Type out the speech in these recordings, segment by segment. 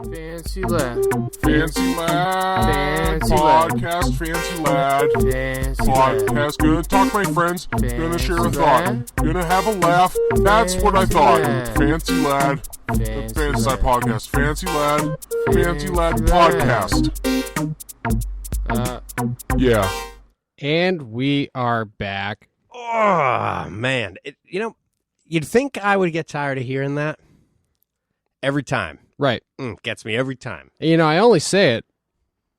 Fancy lad. Fancy lad. Fancy Podcast, lad. fancy lad. Fancy lad. Podcast, gonna talk to my friends. Gonna share a Fancy thought. lad. Gonna have a laugh. That's what I Fancy thought. lad. Fancy lad. Fancy Fancy lad. podcast. Fancy lad. Fancy lad Fancy lad. podcast. Yeah. And we are back. Oh, man. You'd think I would get tired of hearing that every time. Right. Gets me every time. I only say it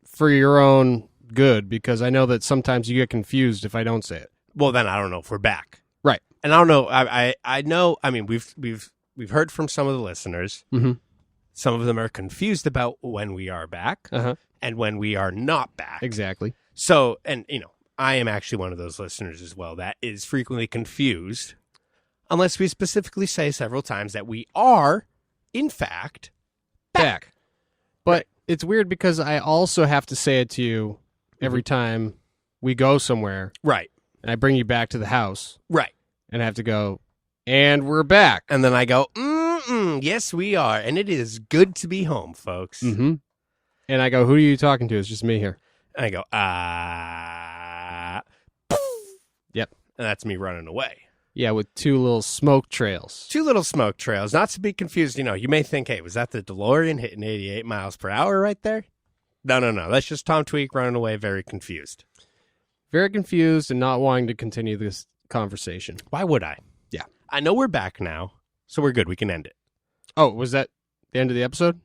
for your own good because I know that sometimes you get confused if I don't say it. Well, then I don't know if we're back. Right. And I don't know. I know. I mean, we've heard from some of the listeners. Mm-hmm. Some of them are confused about when we are back and when we are not back. Exactly. So, and I am actually one of those listeners as well that is frequently confused, unless we specifically say several times that we are, in fact, back. But it's weird because I also have to say it to you every time we go somewhere. Right. And I bring you back to the house. Right. And I have to go, and we're back. And then I go, yes, we are. And it is good to be home, folks. Mm-hmm. And I go, who are you talking to? It's just me here. And I go, Yep. And that's me running away. Yeah, with two little smoke trails. Two little smoke trails. Not to be confused. You may think, hey, was that the DeLorean hitting 88 miles per hour right there? No. That's just Tom Tweak running away very confused. Very confused and not wanting to continue this conversation. Why would I? Yeah. I know we're back now, so we're good. We can end it. Oh, was that the end of the episode?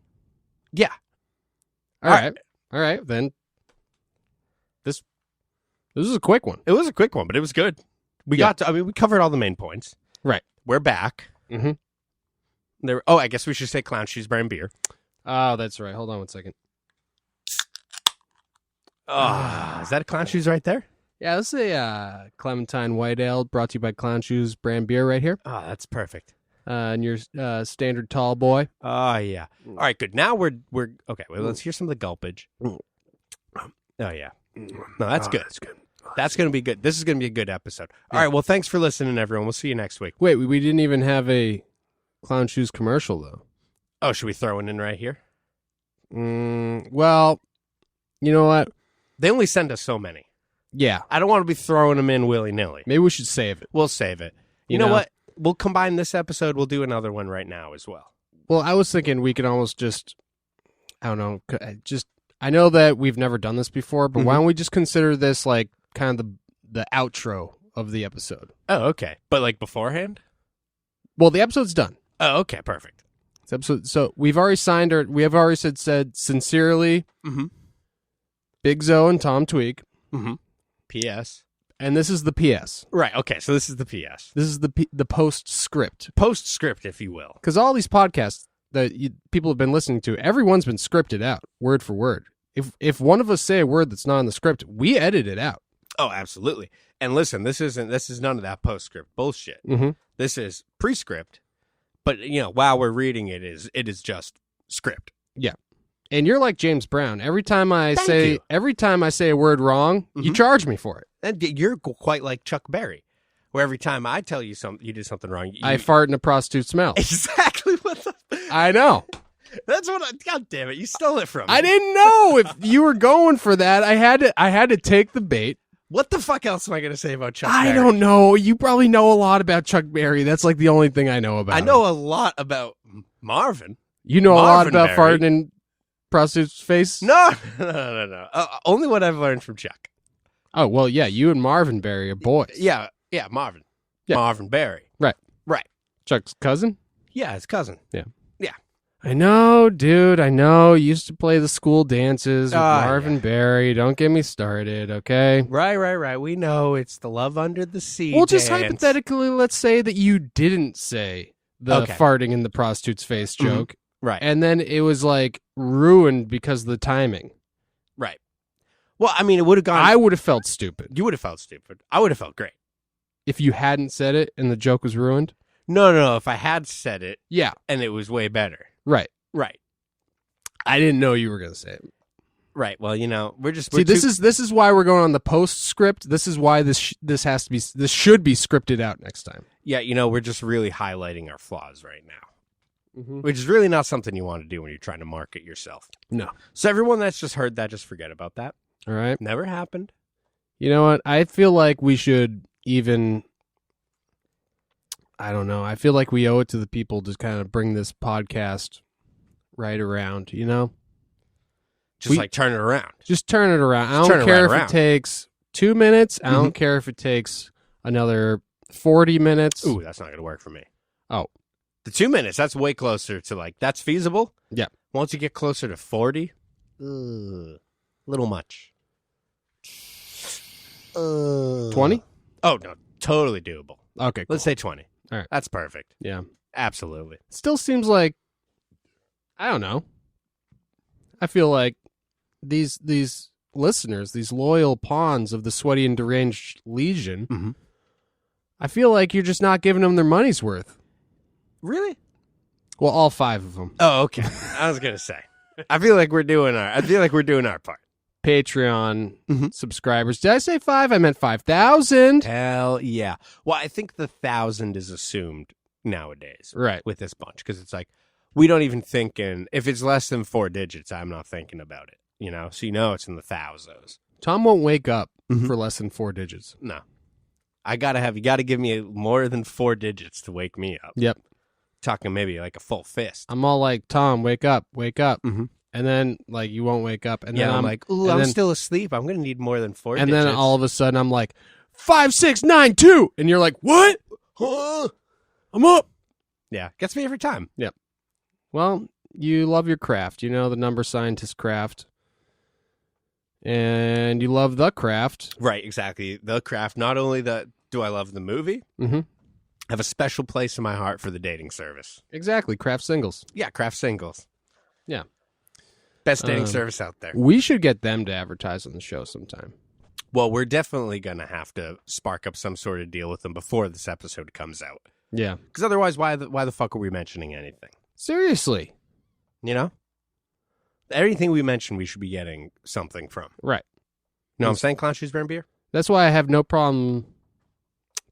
Yeah. All right. Then this is a quick one. It was a quick one, but it was good. We covered all the main points. Right. We're back. Mm-hmm. I guess we should say Clown Shoes Brand Beer. Oh, that's right. Hold on one second. Oh, is that a Clown Shoes right there? Yeah, this is a Clementine White Ale brought to you by Clown Shoes Brand Beer right here. Oh, that's perfect. And your standard tall boy. Oh, yeah. All right, good. Now we're okay. Well, let's hear some of the gulpage. Oh, yeah. No, that's good. That's good. That's going to be good. This is going to be a good episode. All right, well, thanks for listening, everyone. We'll see you next week. Wait, we didn't even have a Clown Shoes commercial, though. Oh, should we throw it in right here? Well, you know what? They only send us so many. Yeah. I don't want to be throwing them in willy-nilly. Maybe we should save it. We'll save it. You know what? We'll combine this episode. We'll do another one right now as well. Well, I was thinking we could almost just, I don't know, I know that we've never done this before, but why don't we just consider this like kind of the outro of the episode? Oh, okay. But like beforehand? Well, the episode's done. Oh, okay. Perfect. This episode, so we have already said sincerely, Big Zo and Tom Tweak. P.S. And this is the P.S. Right. Okay. So this is the P.S. This is the postscript. Postscript, if you will. Because all these podcasts that people have been listening to, everyone's been scripted out, word for word. If one of us say a word that's not in the script, we edit it out. Oh, absolutely. And listen, this is none of that postscript bullshit. This is prescript. But while we're reading it is just script. Yeah. And you're like James Brown. Every time I say a word wrong, you charge me for it. And you're quite like Chuck Berry, where every time I tell you you did something wrong, I fart in a prostitute's mouth. Exactly what I know. That's what. God damn it! You stole it from me. I didn't know if you were going for that. I had to take the bait. What the fuck else am I going to say about Chuck Berry? I don't know. You probably know a lot about Chuck Berry. That's like the only thing I know about. I know a lot about Marvin. You know Marvin a lot about Berry. farting in prostitute's face? No. Only what I've learned from Chuck. Oh, well, yeah, you and Marvin Berry are boys. Yeah, Marvin. Yeah. Marvin Berry. Right. Chuck's cousin? Yeah, his cousin. Yeah. I know, dude. I know. You used to play the school dances with Marvin Berry. Don't get me started, okay? Right. We know it's the love under the sea. Well, just dance. hypothetically, let's say that you didn't say the farting in the prostitute's face joke. Right. And then it was like ruined because of the timing. Right. Well, I mean, it would have gone. I would have felt stupid. You would have felt stupid. I would have felt great. If you hadn't said it and the joke was ruined? No. If I had said it. Yeah. And it was way better. Right. I didn't know you were going to say it. Right. Well, we're just. See, this is why we're going on the postscript. This is why this should be scripted out next time. Yeah, we're just really highlighting our flaws right now. which is really not something you want to do when you're trying to market yourself. No. So everyone that's just heard that, just forget about that. All right. Never happened. You know what? I feel like we should even... I don't know. I feel like we owe it to the people to kind of bring this podcast right around, you know? Just like turn it around. Just turn it around. I Just turn don't it care right if around. it takes 2 minutes. I don't care if it takes another 40 minutes. Ooh, that's not going to work for me. Oh. The 2 minutes, that's way closer to like, that's feasible. Yeah. Once you get closer to 40, little much. 20? Oh, no, totally doable. Okay, cool. Let's say 20. All right. That's perfect. Yeah. Absolutely. Still seems like, I don't know. I feel like these listeners, these loyal pawns of the Sweaty and Deranged Legion, I feel like you're just not giving them their money's worth. Really? Well, all 5 of them. Oh, okay. I was gonna say. I feel like we're doing our part. Patreon subscribers. Did I say 5? I meant 5,000. Hell yeah. Well, I think the 1,000 is assumed nowadays, Right. with this bunch, because it's like we don't even think if it's less than 4 digits, I'm not thinking about it. You know, so it's in the thousands. Tom won't wake up for less than 4 digits. No, you got to give me more than 4 digits to wake me up. Yep. Talking maybe like a full fist. I'm all like, Tom, wake up, wake up. Mm-hmm. And then, like, you won't wake up. And Yeah, then I'm like, ooh, I'm then- still asleep. I'm going to need more than 4 And digits. then all of a sudden, I'm like, 5, 6, 9, 2. And you're like, what? I'm up. Yeah, gets me every time. Well, you love your craft. You know, the number scientist craft. And you love the craft. Right, exactly. The craft. Not only do I love the movie, Mm-hmm. I have a special place in my heart for the dating service. Exactly. Craft singles. Yeah, craft singles. Yeah. Best dating service out there. We should get them to advertise on the show sometime. Well, we're definitely going to have to spark up some sort of deal with them before this episode comes out. Yeah. Because otherwise, why the fuck are we mentioning anything? Seriously. You know? Everything we mention, we should be getting something from. Right. You know what I'm saying, Clown Shoes Brand Beer? That's why I have no problem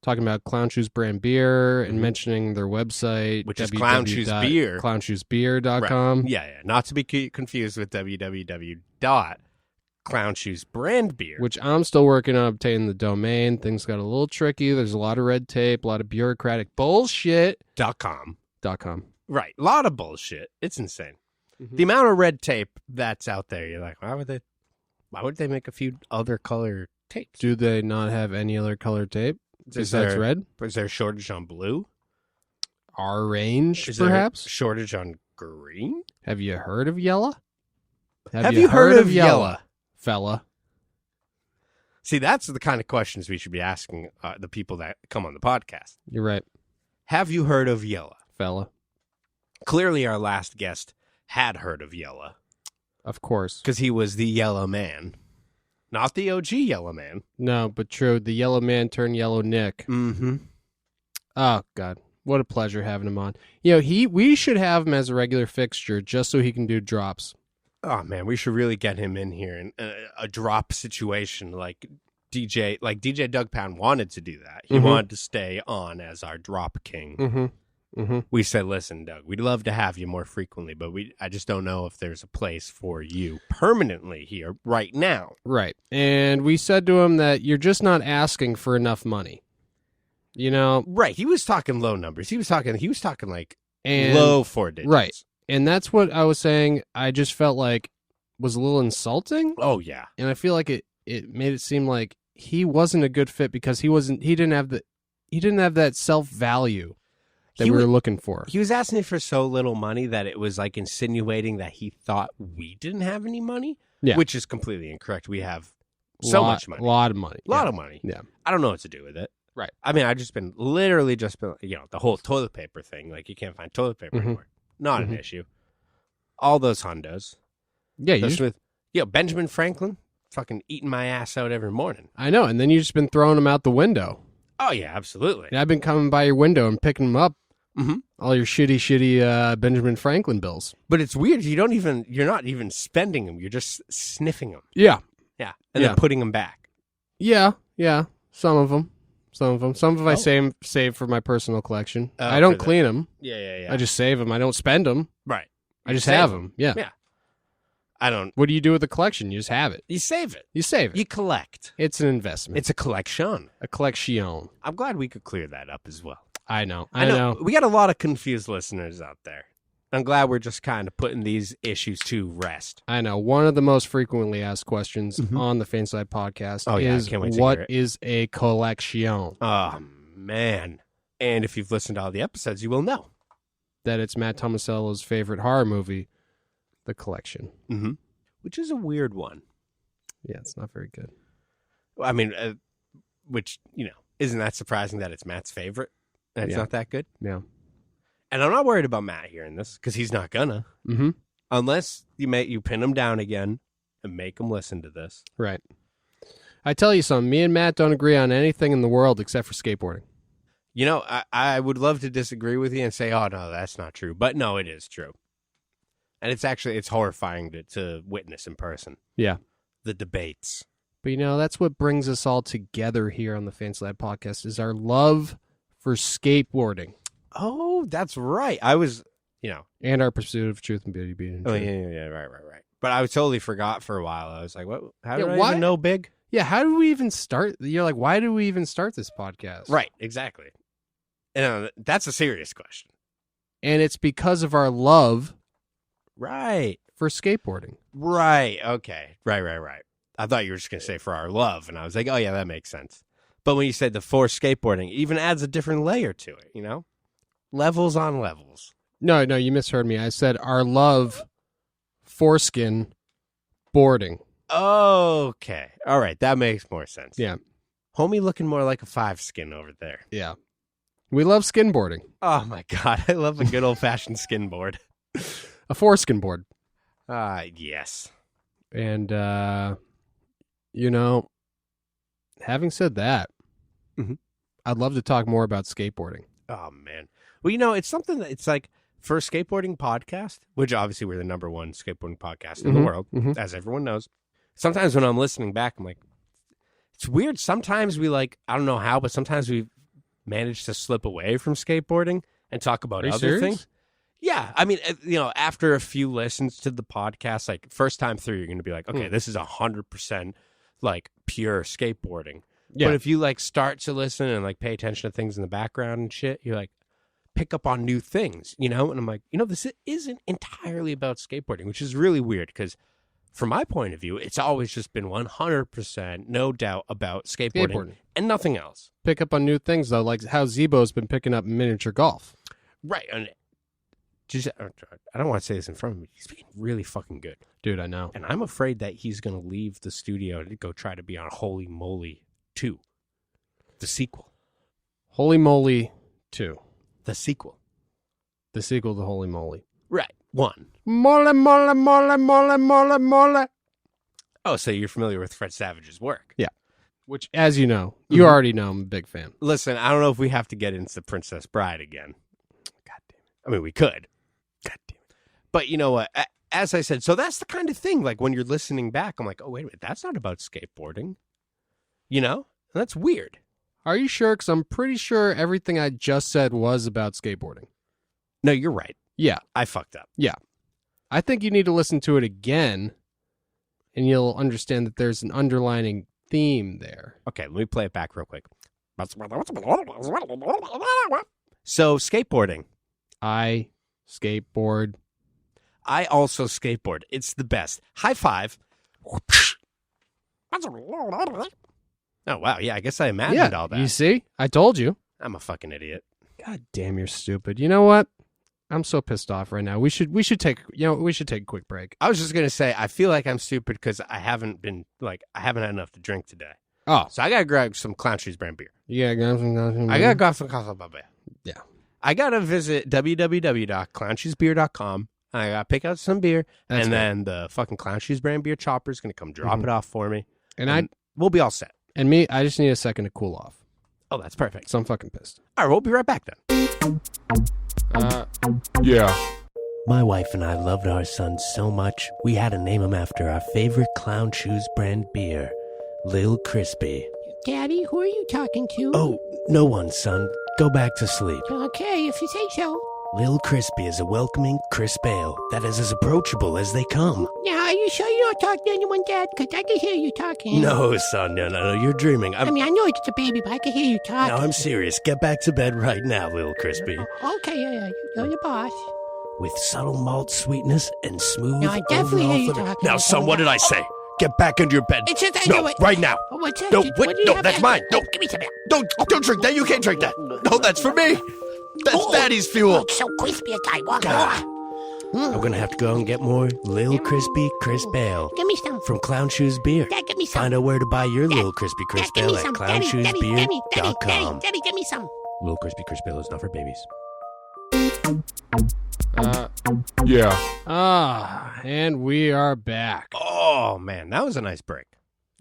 talking about Clown Shoes Brand Beer and mentioning their website. Which is Clown Shoes Beer. clownshoesbeer.com. Right. Yeah. Not to be confused with www.clownshoesbrandbeer. Which I'm still working on obtaining the domain. Things got a little tricky. There's a lot of red tape, a lot of bureaucratic bullshit. .com. .com. Right. A lot of bullshit. It's insane. Mhm. The amount of red tape that's out there, you're like, why would they make a few other color tapes? Do they not have any other color tape besides red? Is there a shortage on blue? Orange, Is perhaps? there a shortage on green? Have you heard of yellow? Have you heard of yellow? Fella? See, that's the kind of questions we should be asking the people that come on the podcast. You're right. Have you heard of yellow? Fella. Clearly, our last guest had heard of yellow Of course. because he was the yellow man, not the OG yellow man. No, but true. The yellow man turned yellow Nick. Mm-hmm. Oh, God. What a pleasure having him on. You know, we should have him as a regular fixture just so he can do drops. Oh man, we should really get him in here in a drop situation like DJ Doug Pound wanted to do that. He wanted to stay on as our drop king. Mm-hmm. Mm-hmm. We said, listen, Doug, we'd love to have you more frequently, but I just don't know if there's a place for you permanently here right now. Right. And we said to him that you're just not asking for enough money. You know? Right. He was talking low numbers. He was talking like And low 4 digits. Right. And that's what I was saying. I just felt like was a little insulting. Oh yeah. And I feel like it made it seem like he wasn't a good fit because he didn't have that self-value that we were looking for. He was asking for so little money that it was like insinuating that he thought we didn't have any money, which is completely incorrect. We have so much money. A lot of money. A lot of money. Yeah. I don't know what to do with it. Right. I mean, I've just been, the whole toilet paper thing. Like, you can't find toilet paper anymore. Not an issue. All those hundos. Yeah. You Benjamin Franklin fucking eating my ass out every morning. I know. And then you've just been throwing them out the window. Oh, yeah, absolutely. And I've been coming by your window and picking them up. Mm-hmm. All your shitty Benjamin Franklin bills. But it's weird. You're not even spending them. You're just sniffing them. Yeah. Yeah. And then putting them back. Yeah. Yeah. Some of them. Some of them. Some of them I save for my personal collection. Oh, I don't for the- clean them. Yeah. I just save them. I don't spend them. right. I just Save have 'em. them. Yeah. Yeah. I don't. What do you do with the collection? You just have it. You save it. You save it. You collect. It's an investment. It's a collection. a collection. I'm glad we could clear that up as well. I know. I know. We got a lot of confused listeners out there. I'm glad we're just kind of putting these issues to rest. I know. One of the most frequently asked questions on the Fanside podcast I is, can't wait to what hear it. is a collection? Oh, man. And if you've listened to all the episodes, you will know. That it's Matt Tomasello's favorite horror movie, The Collection. Mm-hmm. Which is a weird one. Yeah, it's not very good. I mean, which, isn't that surprising that it's Matt's favorite? And it's Yeah. not that good? Yeah. And I'm not worried about Matt hearing this because he's not gonna. Mm-hmm. Unless you pin him down again and make him listen to this. Right. I tell you something. Me and Matt don't agree on anything in the world except for skateboarding. I would love to disagree with you and say, oh, no, that's not true. But no, it is true. And it's horrifying to witness in person. Yeah. The debates. But, that's what brings us all together here on the Fanside podcast is our love for skateboarding. Oh, that's right. I was, And our pursuit of truth and beauty being Oh, true. yeah, right. But I totally forgot for a while. I was like, what? How did I why- even know Big? Yeah, how did we even start? You're like, why did we even start this podcast? Right, exactly. And that's a serious question. And it's because of our love Right. for skateboarding. Right. Okay. Right. I thought you were just going to say for our love. And I was like, oh, yeah, that makes sense. But when you said the for skateboarding, it even adds a different layer to it, Levels on levels. No, you misheard me. I said our love foreskin boarding. Okay. All right. That makes more sense. Yeah. Homie looking more like a 5 skin over there. Yeah. We love skinboarding. Oh, my God. I love a good old-fashioned skin board. A foreskin board. Yes. And, having said that, Mhm. I'd love to talk more about skateboarding. Oh, man. Well, it's something that it's like for a skateboarding podcast, which obviously we're the number one skateboarding podcast in the world, as everyone knows. Sometimes when I'm listening back, I'm like, it's weird. Sometimes we I don't know how, but sometimes we manage to slip away from skateboarding and talk about Are you other serious? things. Yeah. I mean, after a few listens to the podcast, like first time through, you're going to be like, okay, this is 100% like pure skateboarding. Yeah. But if you start to listen and pay attention to things in the background and shit, you're pick up on new things, And I'm like, this isn't entirely about skateboarding, which is really weird because from my point of view, it's always just been 100%, no doubt, about skateboarding and nothing else. Pick up on new things, though, like how Zebo's been picking up miniature golf. Right. And I don't want to say this in front of me. He's being really fucking good. Dude, I know. And I'm afraid that he's going to leave the studio to go try to be on Holy Moly 2, the sequel. Holy Moly 2. The sequel. The sequel to Holy Moly. Right. 1. Mole, mole, mole, mole, mole, mole. Oh, so you're familiar with Fred Savage's work. Yeah. Which, as you know, you already know I'm a big fan. Listen, I don't know if we have to get into Princess Bride again. God damn it. I mean, we could. God damn it. But you know what? As I said, so that's the kind of thing, when you're listening back, I'm like, oh, wait a minute, that's not about skateboarding. And that's weird. Are you sure? Because I'm pretty sure everything I just said was about skateboarding. No, you're right. Yeah. I fucked up. Yeah. I think you need to listen to it again, and you'll understand that there's an underlining theme there. Okay, let me play it back real quick. So, skateboarding. I skateboard. I also skateboard. It's the best. High five. Oh, wow. Yeah, I guess I imagined all that. You see? I told you. I'm a fucking idiot. God damn, you're stupid. You know what? I'm so pissed off right now. We should take a quick break. I was just going to say, I feel like I'm stupid because I haven't had enough to drink today. Oh. So I got to grab some Clown Shoes brand beer. Yeah. I got to grab some coffee. Yeah. I got to visit www.clownshoesbeer.com. I got to pick out some beer. That's then the fucking Clown Shoes brand beer chopper is going to come drop it off for me. And we'll be all set. And me, I just need a second to cool off. Oh, that's perfect. So I'm fucking pissed. All right, we'll be right back then. Yeah. My wife and I loved our son so much, we had to name him after our favorite Clown Shoes brand beer, Lil Crispy. Daddy? Who are you talking to? Oh, no one, son. Go back to sleep. Okay, if you say so. Lil Crispy is a welcoming, crisp ale that is as approachable as they come. Now, are you sure you don't talk to anyone, Dad? Because I can hear you talking. No, son, no, you're dreaming. I mean, I know it's just a baby, but I can hear you talking. No, I'm serious. Get back to bed right now, Lil Crispy. Okay, yeah, you're the boss. With subtle malt sweetness and smooth No, I definitely overall hear you flavor. talking. Now, son, what did I say? Get back into your bed. It's just, I No, know it. right now. Oh, what's that? No, What wait, do you no, have that's to- mine. No, Give me some. don't drink that. You can't drink that. No, that's for me. That's Daddy's fuel. It's so crispy, I want God. more. I'm gonna have to go and get more Lil Crispy Crisp Ale Give me some. from Clown Shoes Beer. Dad, give me some. Find out where to buy your Lil Crispy Dad, Crisp give me Ale at some. Daddy, clownshoesbeer.com. Daddy, give me some. Lil Crispy Crisp Ale is not for babies. Yeah. And we are back. Oh man, that was a nice break.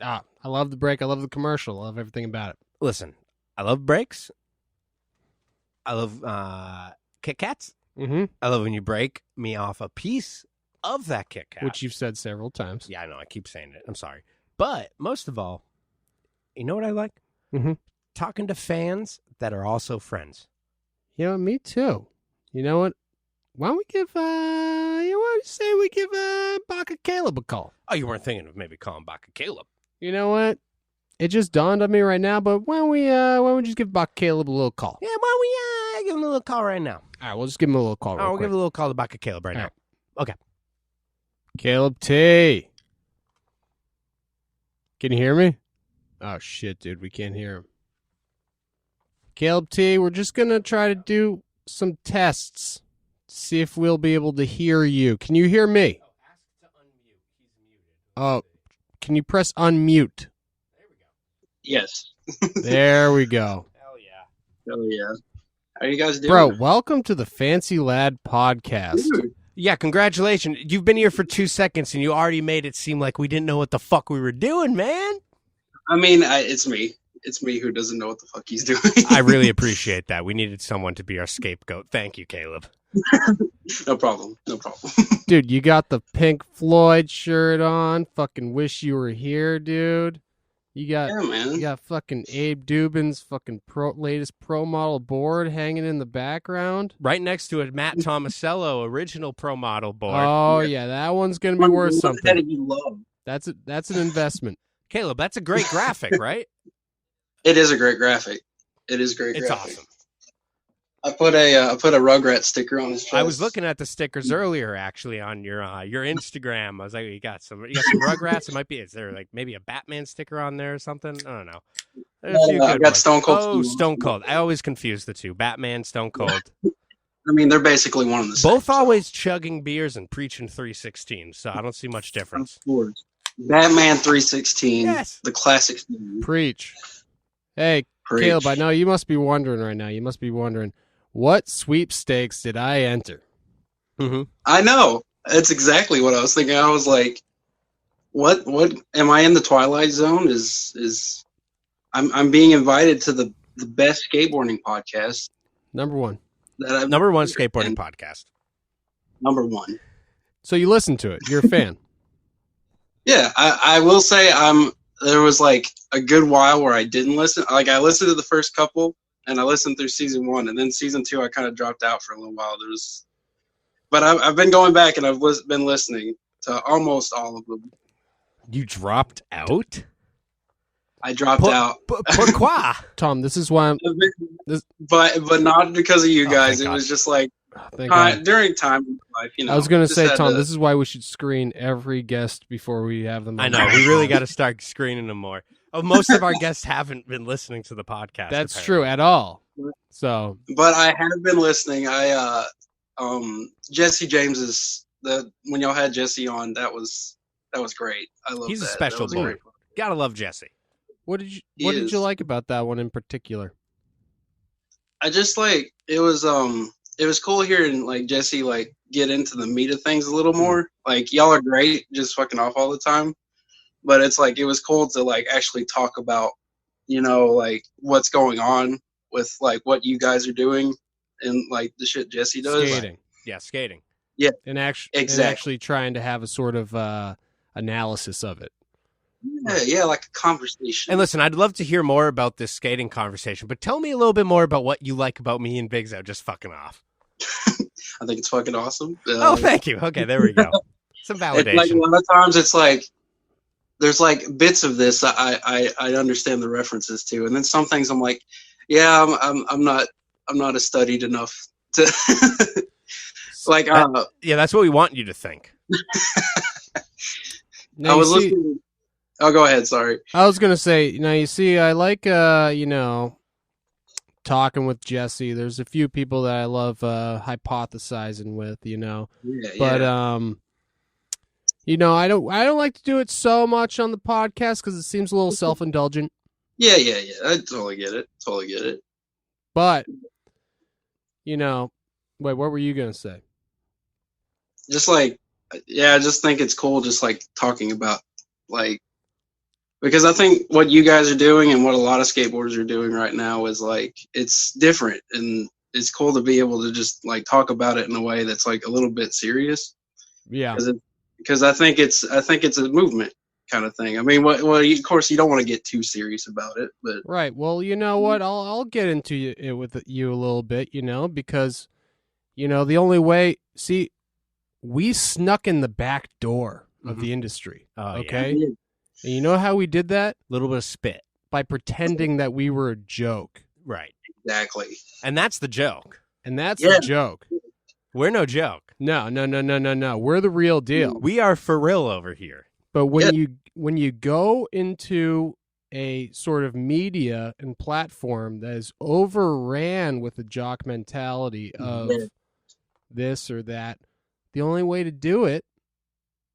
I love the break. I love the commercial. I love everything about it. Listen, I love breaks. I love Kit Kats. Mm-hmm. I love when you break me off a piece of that Kit Kat. Which you've said several times. Yeah, I know. I keep saying it. I'm sorry. But most of all, you know what I like? Mm-hmm. Talking to fans that are also friends. You know, me too. You know what? Why don't we give, why don't you say we give BakaCaleb a call? Oh, you weren't thinking of maybe calling BakaCaleb. You know what? It just dawned on me right now, but why don't we just give BakaCaleb a little call? Yeah, why don't we give him a little call right now? All right, we'll just give him a little call Oh, real we'll quick. give a little call to BakaCaleb right All now. right. Caleb T. Can you hear me? Oh, shit, dude. We can't hear him. Caleb T, we're just going to try to do some tests. See if we'll be able to hear you. Can you hear me? Oh, can you press unmute? Yes. There we go. Hell yeah. Oh yeah. How you guys doing? Bro, welcome to the Fancy Lad podcast. Dude, Yeah, congratulations. You've been here for 2 seconds and you already made it seem like we didn't know what the fuck we were doing, man. I mean, it's me. It's me who doesn't know what the fuck he's doing. I really appreciate that. We needed someone to be our scapegoat. Thank you, Caleb. No problem. No problem. Dude, you got the Pink Floyd shirt on. Fucking wish you were here, dude. You got Yeah, man. you got fucking Abe Dubin's fucking latest pro model board hanging in the background. Right next to a Matt Tomasello original pro model board. Oh yeah, that one's gonna be worth What something. did you love? That's an investment. Caleb, that's a great graphic, right? It is a great graphic. It is a great It's graphic. awesome. I put a Rugrat sticker on his chest. I was looking at the stickers earlier, actually, on your Instagram. I was like, you got some Rugrats. It might be. Is there like maybe a Batman sticker on there or something? I don't know. There's a few No, I've good got ones. Stone Cold Oh, too. Stone Cold. I always confuse the two. Batman, Stone Cold. I mean, they're basically one and the same. Both always chugging beers and preaching 316. So I don't see much difference. Of course. Batman 316. Yes. The classic. Preach. Hey, Preach. Caleb, I know you must be wondering right now. You must be wondering, what sweepstakes did I enter? Mm-hmm. I know. That's exactly what I was thinking. I was like, what am I in the Twilight Zone? I'm being invited to the best skateboarding podcast Number one. that I've Number one skateboarding and podcast. number one. So you listen to it. You're a fan. Yeah, I will say there was like a good while where I didn't listen. Like I listened to the first couple and I listened through season 1 and then season 2 I kind of dropped out for a little while. But I've been going back and I've been listening to almost all of them. You dropped out? I dropped out. Pourquoi? Tom, this is why I'm. But not because of you Oh, guys. thank It God. was just like Thank God. during time in life, you know. I was going to just say, had Tom, to- this is why we should screen every guest before we have them. I on know. the We really show. got to start screening them more. Oh, most of our guests haven't been listening to the podcast. That's apparently. true at all. So But I have been listening. Jesse James's when y'all had Jesse on, that was great. I love He's a that. special That was boy. great. Gotta love Jesse. what did you He what did is. you like about that one in particular? I just like it was cool hearing like Jesse like get into the meat of things a little more. Like y'all are great, just fucking off all the time. But it's like it was cool to like actually talk about, you know, like what's going on with like what you guys are doing and like the shit Jesse does. Skating. Yeah, skating. And actually Exactly. trying to have a sort of analysis of it. Yeah, like a conversation. And listen, I'd love to hear more about this skating conversation, but tell me a little bit more about what you like about me and Big Zo just fucking off. I think it's fucking awesome. Oh, thank you. Okay, there we go. Some validation. It's like a lot of times it's like there's like bits of this I understand the references to, and then some things I'm like, yeah, I'm not studied enough to like. Yeah, that's what we want you to think. Now, I was you see- listening. Oh, go ahead. Sorry. I was gonna say, now you see, I like talking with Jesse. There's a few people that I love hypothesizing with, Yeah, but yeah. I don't like to do it so much on the podcast because it seems a little self-indulgent. Yeah. I totally get it. But wait, what were you gonna say? Just like, yeah, I just think it's cool, just like talking about like, because I think what you guys are doing and what a lot of skateboarders are doing right now is like, it's different, and it's cool to be able to just like talk about it in a way that's like a little bit serious. Yeah. Because I think it's a movement kind of thing. I mean, of course you don't want to get too serious about it, but Right. Well, you know what? I'll get into it with you a little bit, because the only way. See, we snuck in the back door of the industry. Oh, okay. yeah. And you know how we did that? A little bit of spit. By pretending that we were a joke. Right. Exactly. And that's the joke. And that's Yeah. the joke. We're no joke. No. We're the real deal. We are for real over here. But when you go into a sort of media and platform that is overran with the jock mentality of this or that, the only way to do it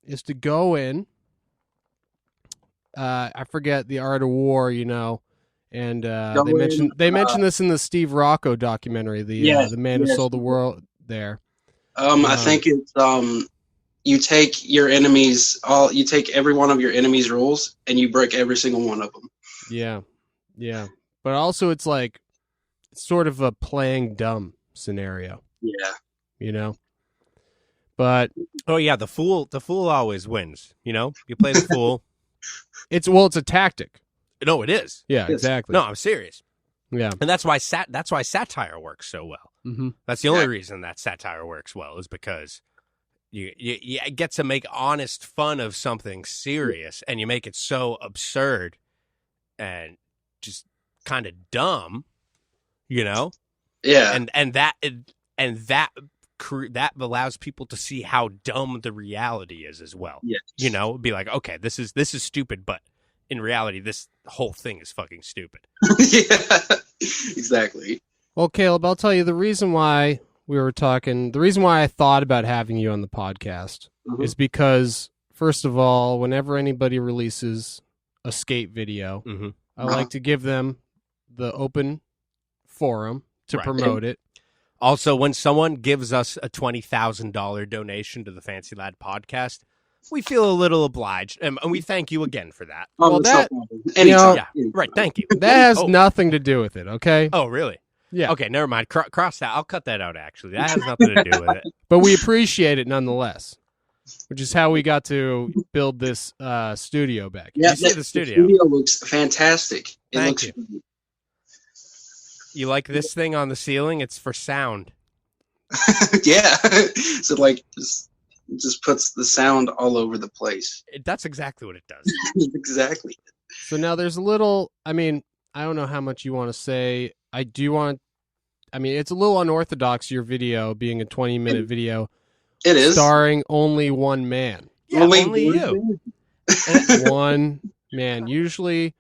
is to go in. I forget The Art of War, and they mentioned this in the Steve Rocco documentary, the man who sold the world there. I think it's you take you take every one of your enemies' rules and you break every single one of them. Yeah. But also it's like sort of a playing dumb scenario, Yeah. But Oh yeah, the fool always wins. You play the fool. it's a tactic. No, it is. Yeah, Yes. exactly. No, I'm serious. Yeah. And that's why satire works so well. Mm-hmm. That's the only reason that satire works well, is because you get to make honest fun of something serious, and you make it so absurd and just kind of dumb, Yeah. and that allows people to see how dumb the reality is as well. Yes. Be like, okay, this is stupid, but in reality, this whole thing is fucking stupid. Yeah. Exactly. Well, Caleb, I'll tell you the reason why I thought about having you on the podcast Mhm. is because, first of all, whenever anybody releases a skate video, Mm-hmm. I like to give them the open forum to Right. promote it. Also, when someone gives us a $20,000 donation to the Fancy Lad podcast, we feel a little obliged, and we thank you again for that. Oh, Well, that's that- no problem. Anytime. Yeah, right. Thank you. That has Oh. nothing to do with it, okay? Oh, really? Yeah. Okay, never mind. Cross that. I'll cut that out, actually. That has nothing to do with it. But we appreciate it nonetheless, which is how we got to build this studio back. Yeah, You see the the studio. looks fantastic. It Thank looks you. You like this thing on the ceiling? It's for sound. yeah. So like just puts the sound all over the place. That's exactly what it does. Exactly. So now there's a little, I don't know how much you want to say. It's a little unorthodox, your video being a 20-minute video It is. starring only one man. Yeah, only you. One man. Usually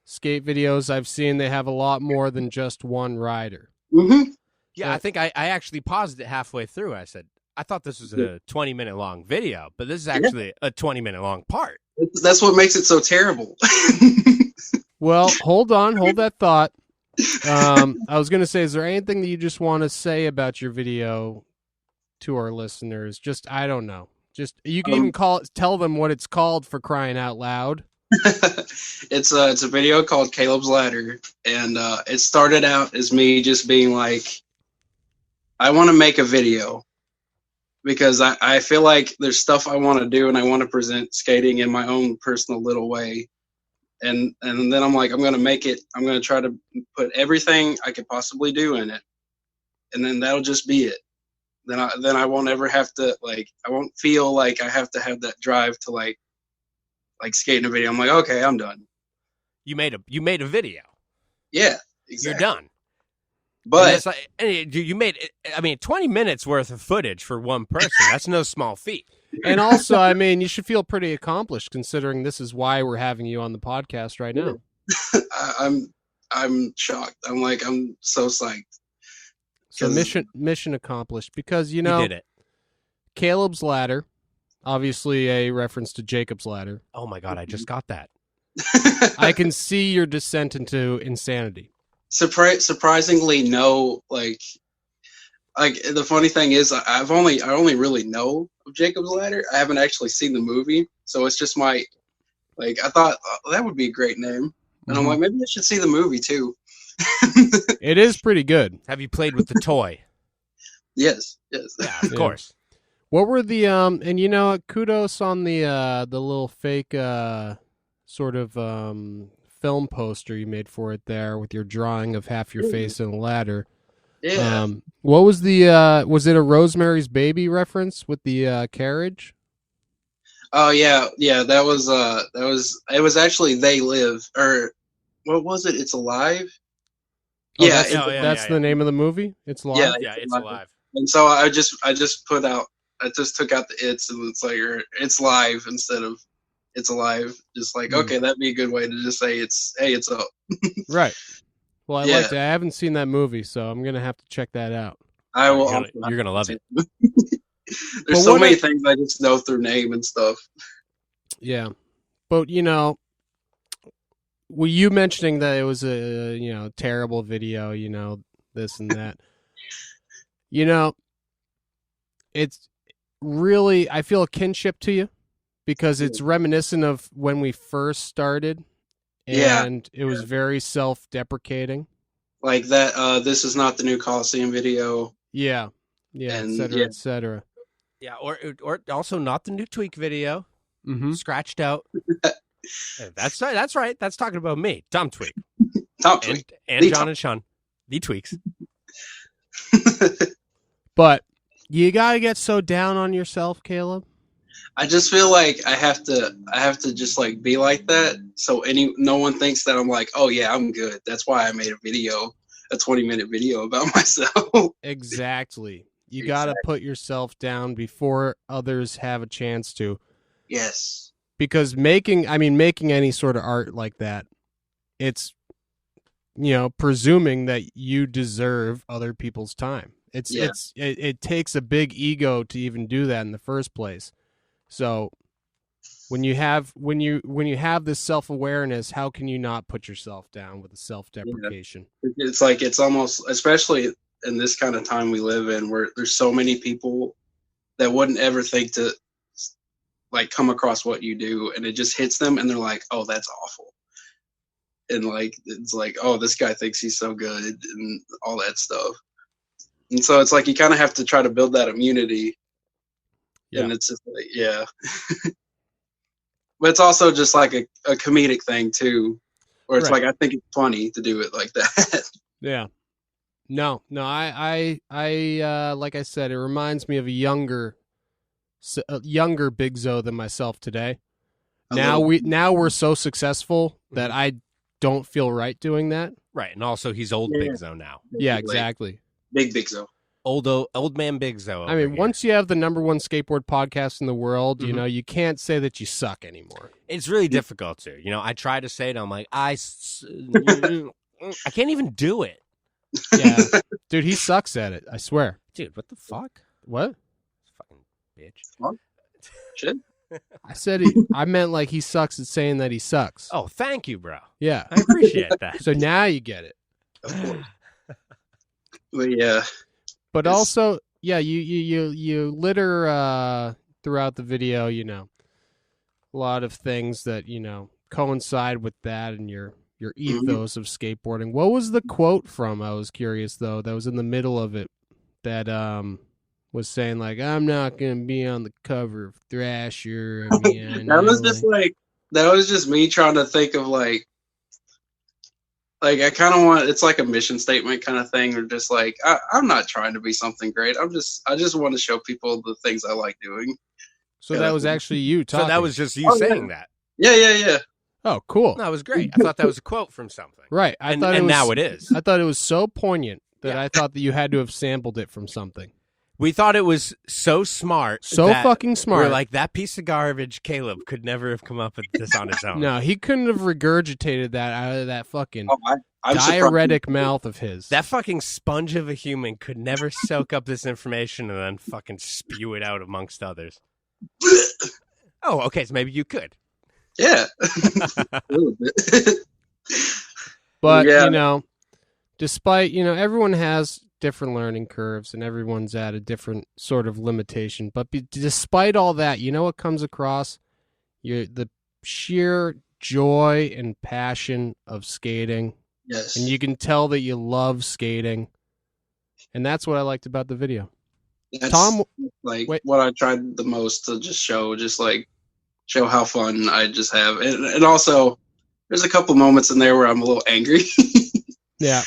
skate videos I've seen, they have a lot more than just one rider. Mm-hmm. Yeah, I think I actually paused it halfway through. I said, I thought this was a 20-minute long video, but this is actually a 20-minute long part. That's what makes it so terrible. Well, hold that thought. I was going to say, is there anything that you just want to say about your video to our listeners? Just, I don't know. Just, you can even tell them what it's called, for crying out loud. It's a video called Caleb's Ladder, and it started out as me just being like, I want to make a video, because I feel like there's stuff I want to do and I want to present skating in my own personal little way. And then I'm like, I'm going to make it. I'm going to try to put everything I could possibly do in it. And then that'll just be it. Then I won't ever have to, like, I won't feel like I have to have that drive to like skate in a video. I'm like, okay, I'm done. You made a video. Yeah, exactly. You're done. But and it's like, and you made, I mean, 20 minutes worth of footage for one person. That's no small feat. And also, I mean, you should feel pretty accomplished considering this is why we're having you on the podcast right now. I'm shocked. I'm so psyched. So mission accomplished because You did it. Caleb's ladder, obviously a reference to Jacob's ladder. Oh my God, I just got that. I can see your descent into insanity. Surprisingly, no. Like the funny thing is, I only really know of Jacob's Ladder. I haven't actually seen the movie, so it's just I thought that would be a great name, and I'm like, maybe I should see the movie too. It is pretty good. Have you played with the toy? Yes. Yeah, of course. What were the and kudos on the little fake sort of film poster you made for it there with your drawing of half your face in a ladder. Yeah. What was the was it a Rosemary's Baby reference with the carriage? Oh yeah, that was it was actually They Live, or what was it? It's Alive. Oh, Yeah, that's the name of the movie. It's live. Yeah, It's alive. And so I just took out the it's, and it's like, it's live instead of it's alive. Just like, okay, that'd be a good way to just say it's up. Right. Well, I liked it. I haven't seen that movie, so I'm gonna have to check that out. I will. You're gonna love it. There's so many things I just know through name and stuff. Yeah, but were you mentioning that it was a terrible video, this and that? It's really, I feel a kinship to you because it's reminiscent of when we first started, and it was very self-deprecating. Like that. This is not the new Coliseum video. Yeah, and, et cetera. Yeah, or also not the new Tweak video. Mm-hmm. Scratched out. That's right. That's talking about me, Tom Tweak. Tom Tweak. And John and Sean, the Tweaks. But you gotta get so down on yourself, Caleb. I just feel like I have to just like be like that, so no one thinks that I'm like, oh yeah, I'm good. That's why I made a 20-minute video about myself. Exactly. You gotta put yourself down before others have a chance to. Yes. Because making any sort of art like that, it's presuming that you deserve other people's time. It takes a big ego to even do that in the first place. So when you have this self-awareness, how can you not put yourself down with the self-deprecation? Yeah. It's like, it's almost, especially in this kind of time we live in, where there's so many people that wouldn't ever think to like come across what you do, and it just hits them and they're like, oh, that's awful. And like, it's like, oh, this guy thinks he's so good and all that stuff. And so it's like, you kind of have to try to build that immunity. Yeah. And it's just like, yeah. But it's also just like a comedic thing too, where it's like, I think it's funny to do it like that. Yeah. No, I like I said, it reminds me of a younger Big Zo than myself today. Now we're so successful that I don't feel right doing that. Right, and also he's old Big Zo now. Yeah, exactly. Big Zo. Old man Big Zo. I mean, once you have the #1 skateboard podcast in the world, you can't say that you suck anymore. It's really difficult to. I try to say it. I'm like, I can't even do it. Yeah, dude, he sucks at it. I swear. Dude, what the fuck? What? Fucking bitch. What? Shit. I said I meant like he sucks at saying that he sucks. Oh, thank you, bro. Yeah, I appreciate that. So now you get it. Of course. But yeah. But also, yeah, you litter throughout the video, a lot of things that coincide with that and your ethos of skateboarding. What was the quote from? I was curious though. That was in the middle of it. That was saying like, I'm not gonna be on the cover of Thrasher. I mean, That was just like that was just me trying to think of like I kind of want it's like a mission statement kind of thing, or just like I'm not trying to be something great. I just want to show people the things I like doing. So that was actually you talking. So that was just you saying that. Yeah. Oh, cool. That was great. I thought that was a quote from something. Right. And now it is. I thought it was so poignant that I thought that you had to have sampled it from something. We thought it was so smart. So that fucking smart. We're like, that piece of garbage, Caleb could never have come up with this on his own. No, he couldn't have regurgitated that out of that fucking I'm diuretic surprised. mouth of his. That fucking sponge of a human could never soak up this information and then fucking spew it out amongst others. Oh, okay, so maybe you could. Yeah. A little bit. But, Yeah. Despite, everyone has different learning curves and everyone's at a different sort of limitation. But despite all that, you know what comes across? The sheer joy and passion of skating. Yes. And you can tell that you love skating. And that's what I liked about the video. That's Tom, like wait. what I tried the most to just show how fun I just have. And also there's a couple moments in there where I'm a little angry. Yeah.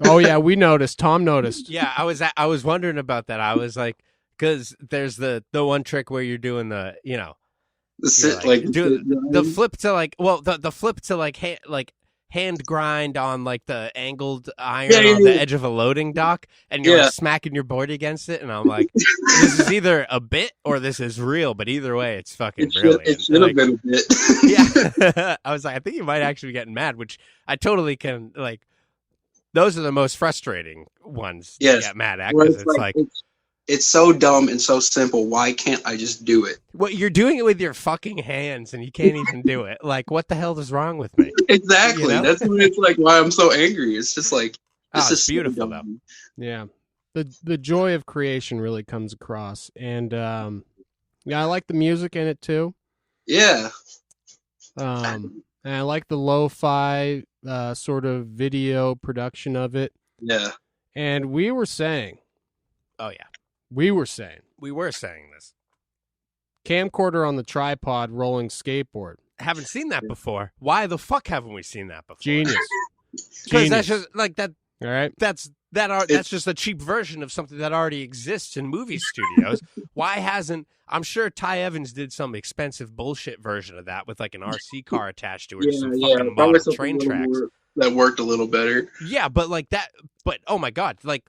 Oh yeah, we noticed. Tom noticed. Yeah, I was wondering about that. I was like, because there's the one trick where you're doing the, The sit the flip to the flip to hand grind on like the angled iron on the edge of a loading dock, and you're like, smacking your board against it, and I'm like, this is either a bit or this is real, but either way, it's fucking brilliant. It should have been a bit. Yeah, I was like, I think you might actually be getting mad, which I totally can like. Those are the most frustrating ones to get mad at, because it's like it's so dumb and so simple. Why can't I just do it? Well, you're doing it with your fucking hands, and you can't even do it. Like, what the hell is wrong with me? Exactly. That's what it's like. Why I'm so angry. It's just like this is beautiful, so though. Yeah, the joy of creation really comes across, and I like the music in it too. Yeah. And I like the lo-fi sort of video production of it. Yeah. And we were saying this. Camcorder on the tripod rolling skateboard. Haven't seen that before. Why the fuck haven't we seen that before? Genius. Because that's just like that. All right. That's just a cheap version of something that already exists in movie studios. Why hasn't? I'm sure Ty Evans did some expensive bullshit version of that with like an RC car attached to it, or some fucking model train tracks that worked a little better. Yeah, but like that. But oh my god, like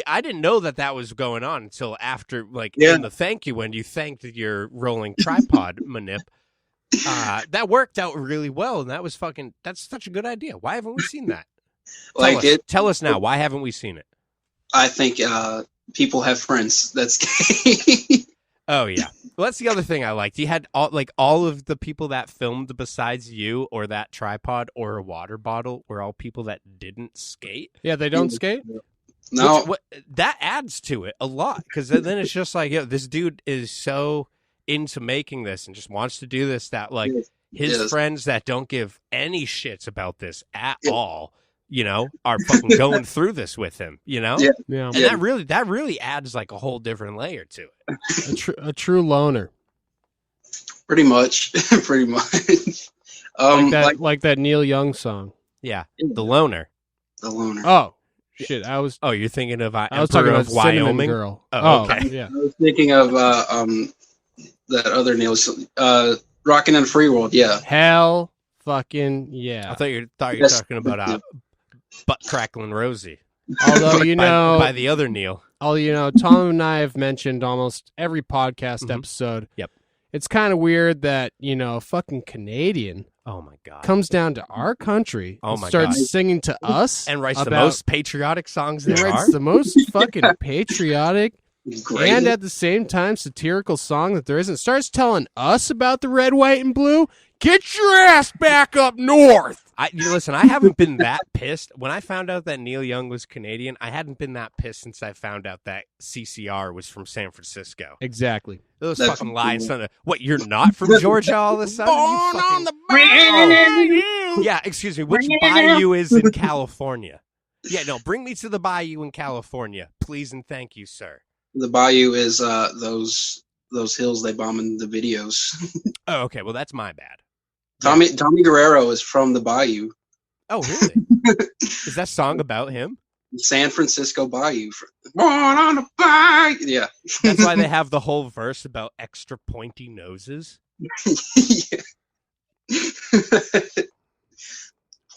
I didn't know that was going on until after, like in the thank you when you thanked your rolling tripod manip. That worked out really well, and that's such a good idea. Why haven't we seen that? Tell us now. Why haven't we seen it? I think people have friends that's gay. Oh yeah, well that's the other thing I liked. You had all of the people that filmed besides you or that tripod or a water bottle were all people that didn't skate. Yeah, they don't skate. No, that adds to it a lot, because then it's just like, this dude is so into making this and just wants to do this that like his friends that don't give any shits about this at all, are fucking going through this with him, Yeah. Yeah. And that really adds like a whole different layer to it. A true loner. Pretty much. Like that Neil Young song. Yeah. The loner. Oh. Shit, Oh, you're thinking of I was talking about Wyoming Girl. Oh, okay. Yeah. I was thinking of that other Neil, Rockin' in Free World. Yeah. Hell fucking yeah. I thought you were talking about Butt Crackling Rosie. Although by the other Neil. Although Tom and I have mentioned almost every podcast episode. Yep. It's kind of weird that a fucking Canadian. Oh my god! Comes down to our country and my starts god. singing to us and writes the most patriotic songs there writes are. The most fucking patriotic and at the same time satirical song that there isn't. Starts telling us about the red, white, and blue. Get your ass back up north. Listen, I haven't been that pissed. When I found out that Neil Young was Canadian, I hadn't been that pissed since I found out that CCR was from San Francisco. Exactly. Those fucking lies. What, you're not from Georgia all of a sudden? Born on the bayou. Yeah, excuse me. Which bayou is in California? Yeah, no, bring me to the bayou in California, please and thank you, sir. The bayou is those hills they bomb in the videos. Oh, okay, well that's my bad. Tommy Guerrero is from the bayou. Oh, really? Is that song about him? San Francisco Bayou. Born on the bayou. Yeah. That's why they have the whole verse about extra pointy noses. Yeah.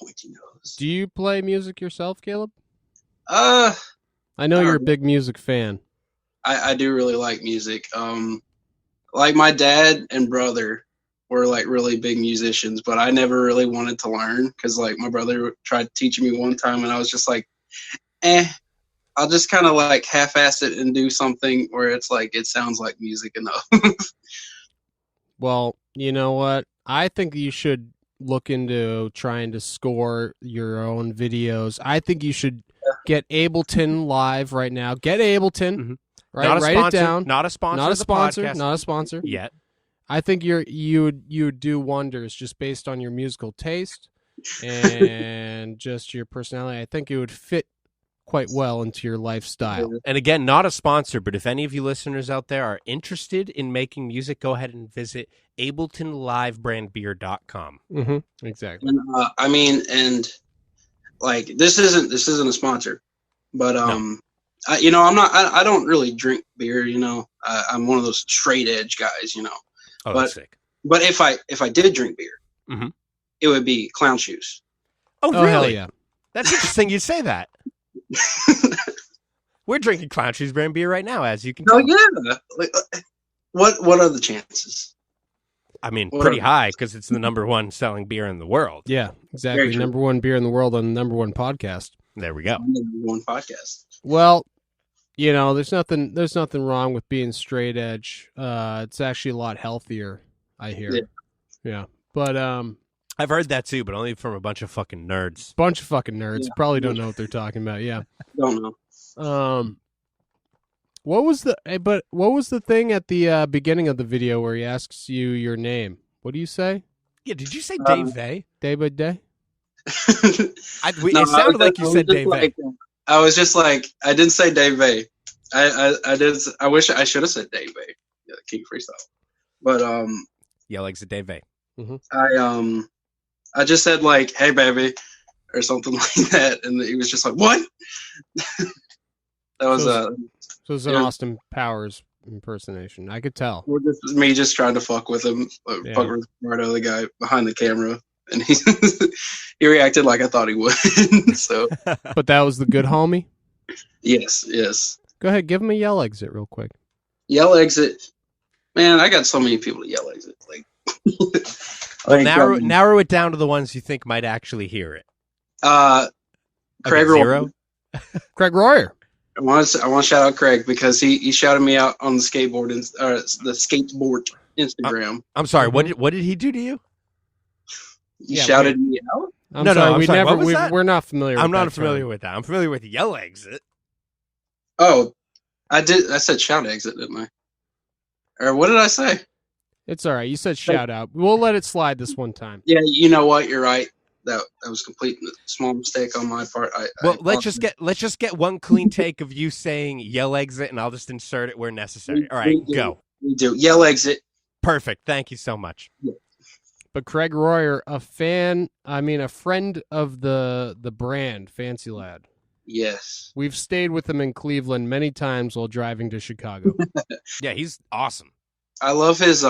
Pointy nose. Do you play music yourself, Caleb? I I know you're a big music fan. I do really like music. Like my dad and brother were like really big musicians, but I never really wanted to learn because like my brother tried teaching me one time and I was just like, I'll just kind of like half-ass it and do something where it's like it sounds like music enough. Well, you know what? I think you should look into trying to score your own videos. I think you should get Ableton Live right now. Get Ableton. Mm-hmm. Right, Not a write sponsor, it down. Not a sponsor. Not a of the sponsor. podcast Not a sponsor. yet. I think you would do wonders just based on your musical taste and just your personality. I think it would fit quite well into your lifestyle. And again, not a sponsor, but if any of you listeners out there are interested in making music, go ahead and visit AbletonLiveBrandBeer.com. Mm-hmm. Exactly. And, I mean, and like this isn't a sponsor, but No. I don't really drink beer. I'm one of those straight edge guys. Oh, But- that's sick. But if I did drink beer, Mhm. it would be clown shoes. Oh, Oh, really? hell yeah. That's interesting you say that. We're drinking Clown Shoes brand beer right now, as you can tell. Oh yeah. Like, what are the chances? I mean, What pretty are- high because it's the number one selling beer in the world. Yeah, exactly. Very true. Number one beer in the world on the number one podcast. There we go. One podcast. Well, there's nothing wrong with being straight edge. It's actually a lot healthier, I hear. Yeah. But I've heard that too, but only from a bunch of fucking nerds. bunch of fucking nerds Yeah. probably don't know what they're talking about. Yeah. Don't know. What was the thing at the beginning of the video where he asks you your name? What do you say? Yeah, did you say Dave Vay? Day by day? No, It sounded like you said Dave Vay. I was just like, I didn't say Dave Vay. I did. I wish I should have said Dave Vay. Yeah, King Freestyle. But Yeah, like Dave Vay. I just said like, hey baby, or something like that, and he was just like, what? That was So it's an Yeah. Austin Powers impersonation. I could tell. me just trying to fuck with him, Yeah. fuck with Ricardo, the guy behind the camera, and he he reacted like I thought he would. So But that was the good homie. yes. Go ahead, give him a yell exit real quick. Yell exit. Man, I got so many people to yell exit. Like, Well, narrow it down to the ones you think might actually hear it. Craig Okay, zero? Roll. Craig Royer. I want to shout out Craig because he shouted me out on the skateboard Instagram. I'm sorry, what did he do to you? He Yeah, shouted me out. I'm No, sorry, I'm we sorry, never what was that? we're not familiar I'm with not that familiar term. with that. I'm familiar with Yell Exit. Oh, I did. I said shout exit, didn't I? Or what did I say? It's all right. You said shout out. We'll let it slide this one time. Yeah, you know what? You're right. That was complete small mistake on my part. Well, let's just get one clean take of you saying Yell Exit, and I'll just insert it where necessary. All right, go. We do yell exit. Perfect. Thank you so much. But Craig Royer, a friend of the brand, Fancy Lad. Yes. We've stayed with him in Cleveland many times while driving to Chicago. Yeah, he's awesome. I love his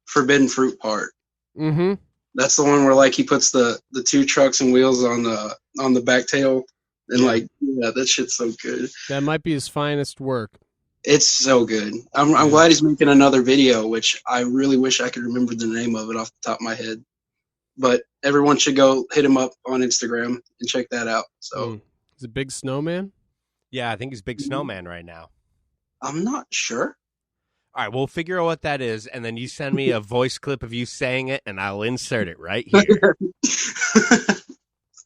forbidden fruit part. Mm-hmm. That's the one where like he puts the two trucks and wheels on the back tail and like that shit's so good. That might be his finest work. It's so good. I'm glad he's making another video, which I really wish I could remember the name of it off the top of my head. But everyone should go hit him up on Instagram and check that out. So He's a big snowman. Yeah, I think he's Big Snowman right now. I'm not sure. All right, we'll figure out what that is, and then you send me a voice clip of you saying it, and I'll insert it right here.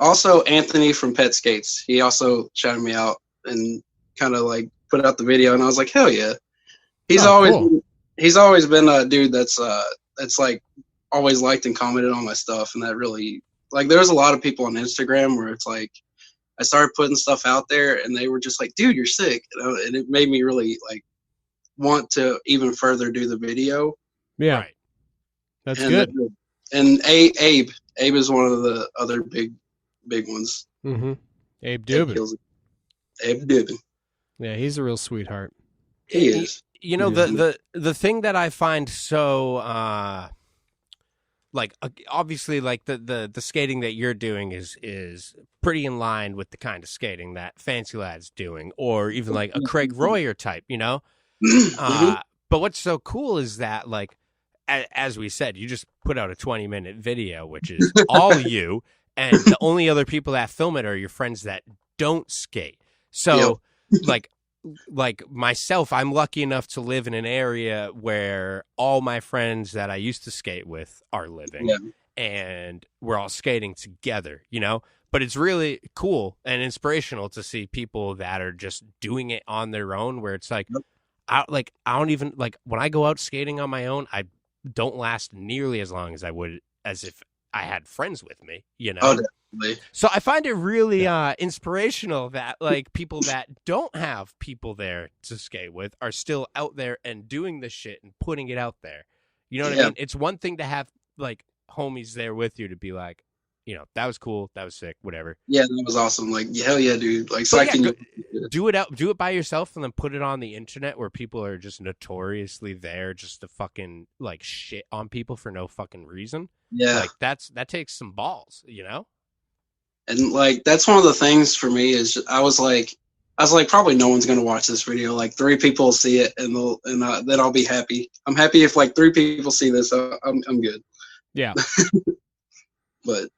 Also, Anthony from Pet Skates, he also shouted me out and kind of like put out the video, and I was like, hell yeah. He's always been a dude that's like always liked and commented on my stuff, and that really like there's a lot of people on Instagram where it's like I started putting stuff out there, and they were just like, "Dude, you're sick," and it made me really like want to even further do the video. Yeah, Right. that's And good. Abe is one of the other big ones. Mm-hmm. Abe Abe Dubin. kills it. Abe Dubin. Yeah, he's a real sweetheart. He is. You know, Yeah. the thing that I find so like obviously like the skating that you're doing is pretty in line with the kind of skating that Fancy Lad's doing, or even like a Craig Royer type, you know. But what's so cool is that, like, as we said, you just put out a 20-minute video, which is all you, and the only other people that film it are your friends that don't skate. So, like myself, I'm lucky enough to live in an area where all my friends that I used to skate with are living, and we're all skating together, you know? But it's really cool and inspirational to see people that are just doing it on their own, where it's like, I don't even, like, when I go out skating on my own, I don't last nearly as long as I would as if I had friends with me, you know? Oh, definitely. So I find it really inspirational that, like, people that don't have people there to skate with are still out there and doing this shit and putting it out there. You know what I mean? It's one thing to have, like, homies there with you to be like, you know, that was cool, that was sick, whatever. Yeah, that was awesome. Like, hell yeah, dude. Like, But yeah, do it by yourself and then put it on the internet where people are just notoriously there just to fucking, like, shit on people for no fucking reason. Yeah. Like, that takes some balls, you know? And like, that's one of the things for me is I was like, probably no one's going to watch this video. Like 3 people will see it and then I'll be happy. I'm happy if like 3 people see this. I'm good. Yeah. But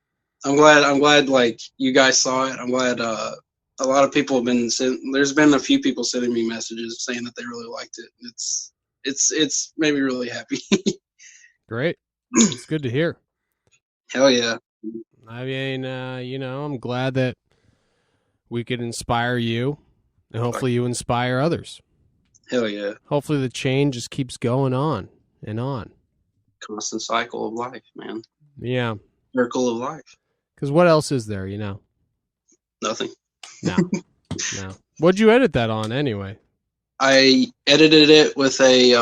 I'm glad like you guys saw it. I'm glad a lot of people have been there's been a few people sending me messages saying that they really liked it. It's made me really happy. Great. It's good to hear. Hell yeah. I mean, you know, I'm glad that we could inspire you, and hopefully you inspire others. Hell yeah. Hopefully the chain just keeps going on and on. Constant cycle of life, man. Yeah. Circle of life. Because what else is there, you know? Nothing. No. No. What'd you edit that on anyway? I edited it with a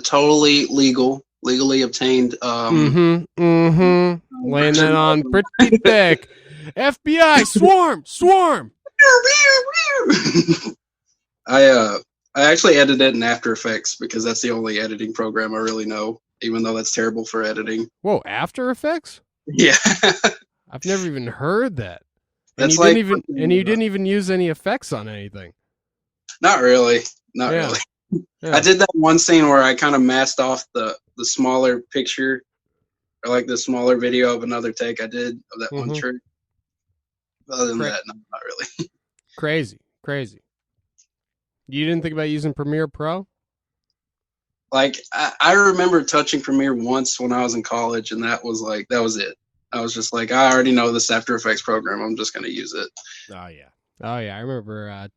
totally legally obtained Laying that on pretty thick. FBI, swarm. I actually edited it in After Effects because that's the only editing program I really know, even though that's terrible for editing. Whoa, After Effects? Yeah. I've never even heard that. And That's you like didn't even use any effects on anything. Not really. Not Yeah. really. Yeah. I did that one scene where I kind of masked off the smaller picture or like the smaller video of another take I did of that one trick. Other than that, no, not really. Crazy. You didn't think about using Premiere Pro? Like I remember touching Premiere once when I was in college, and that was it. I was just like, I already know this After Effects program. I'm just gonna use it. Oh, yeah. Oh yeah, I remember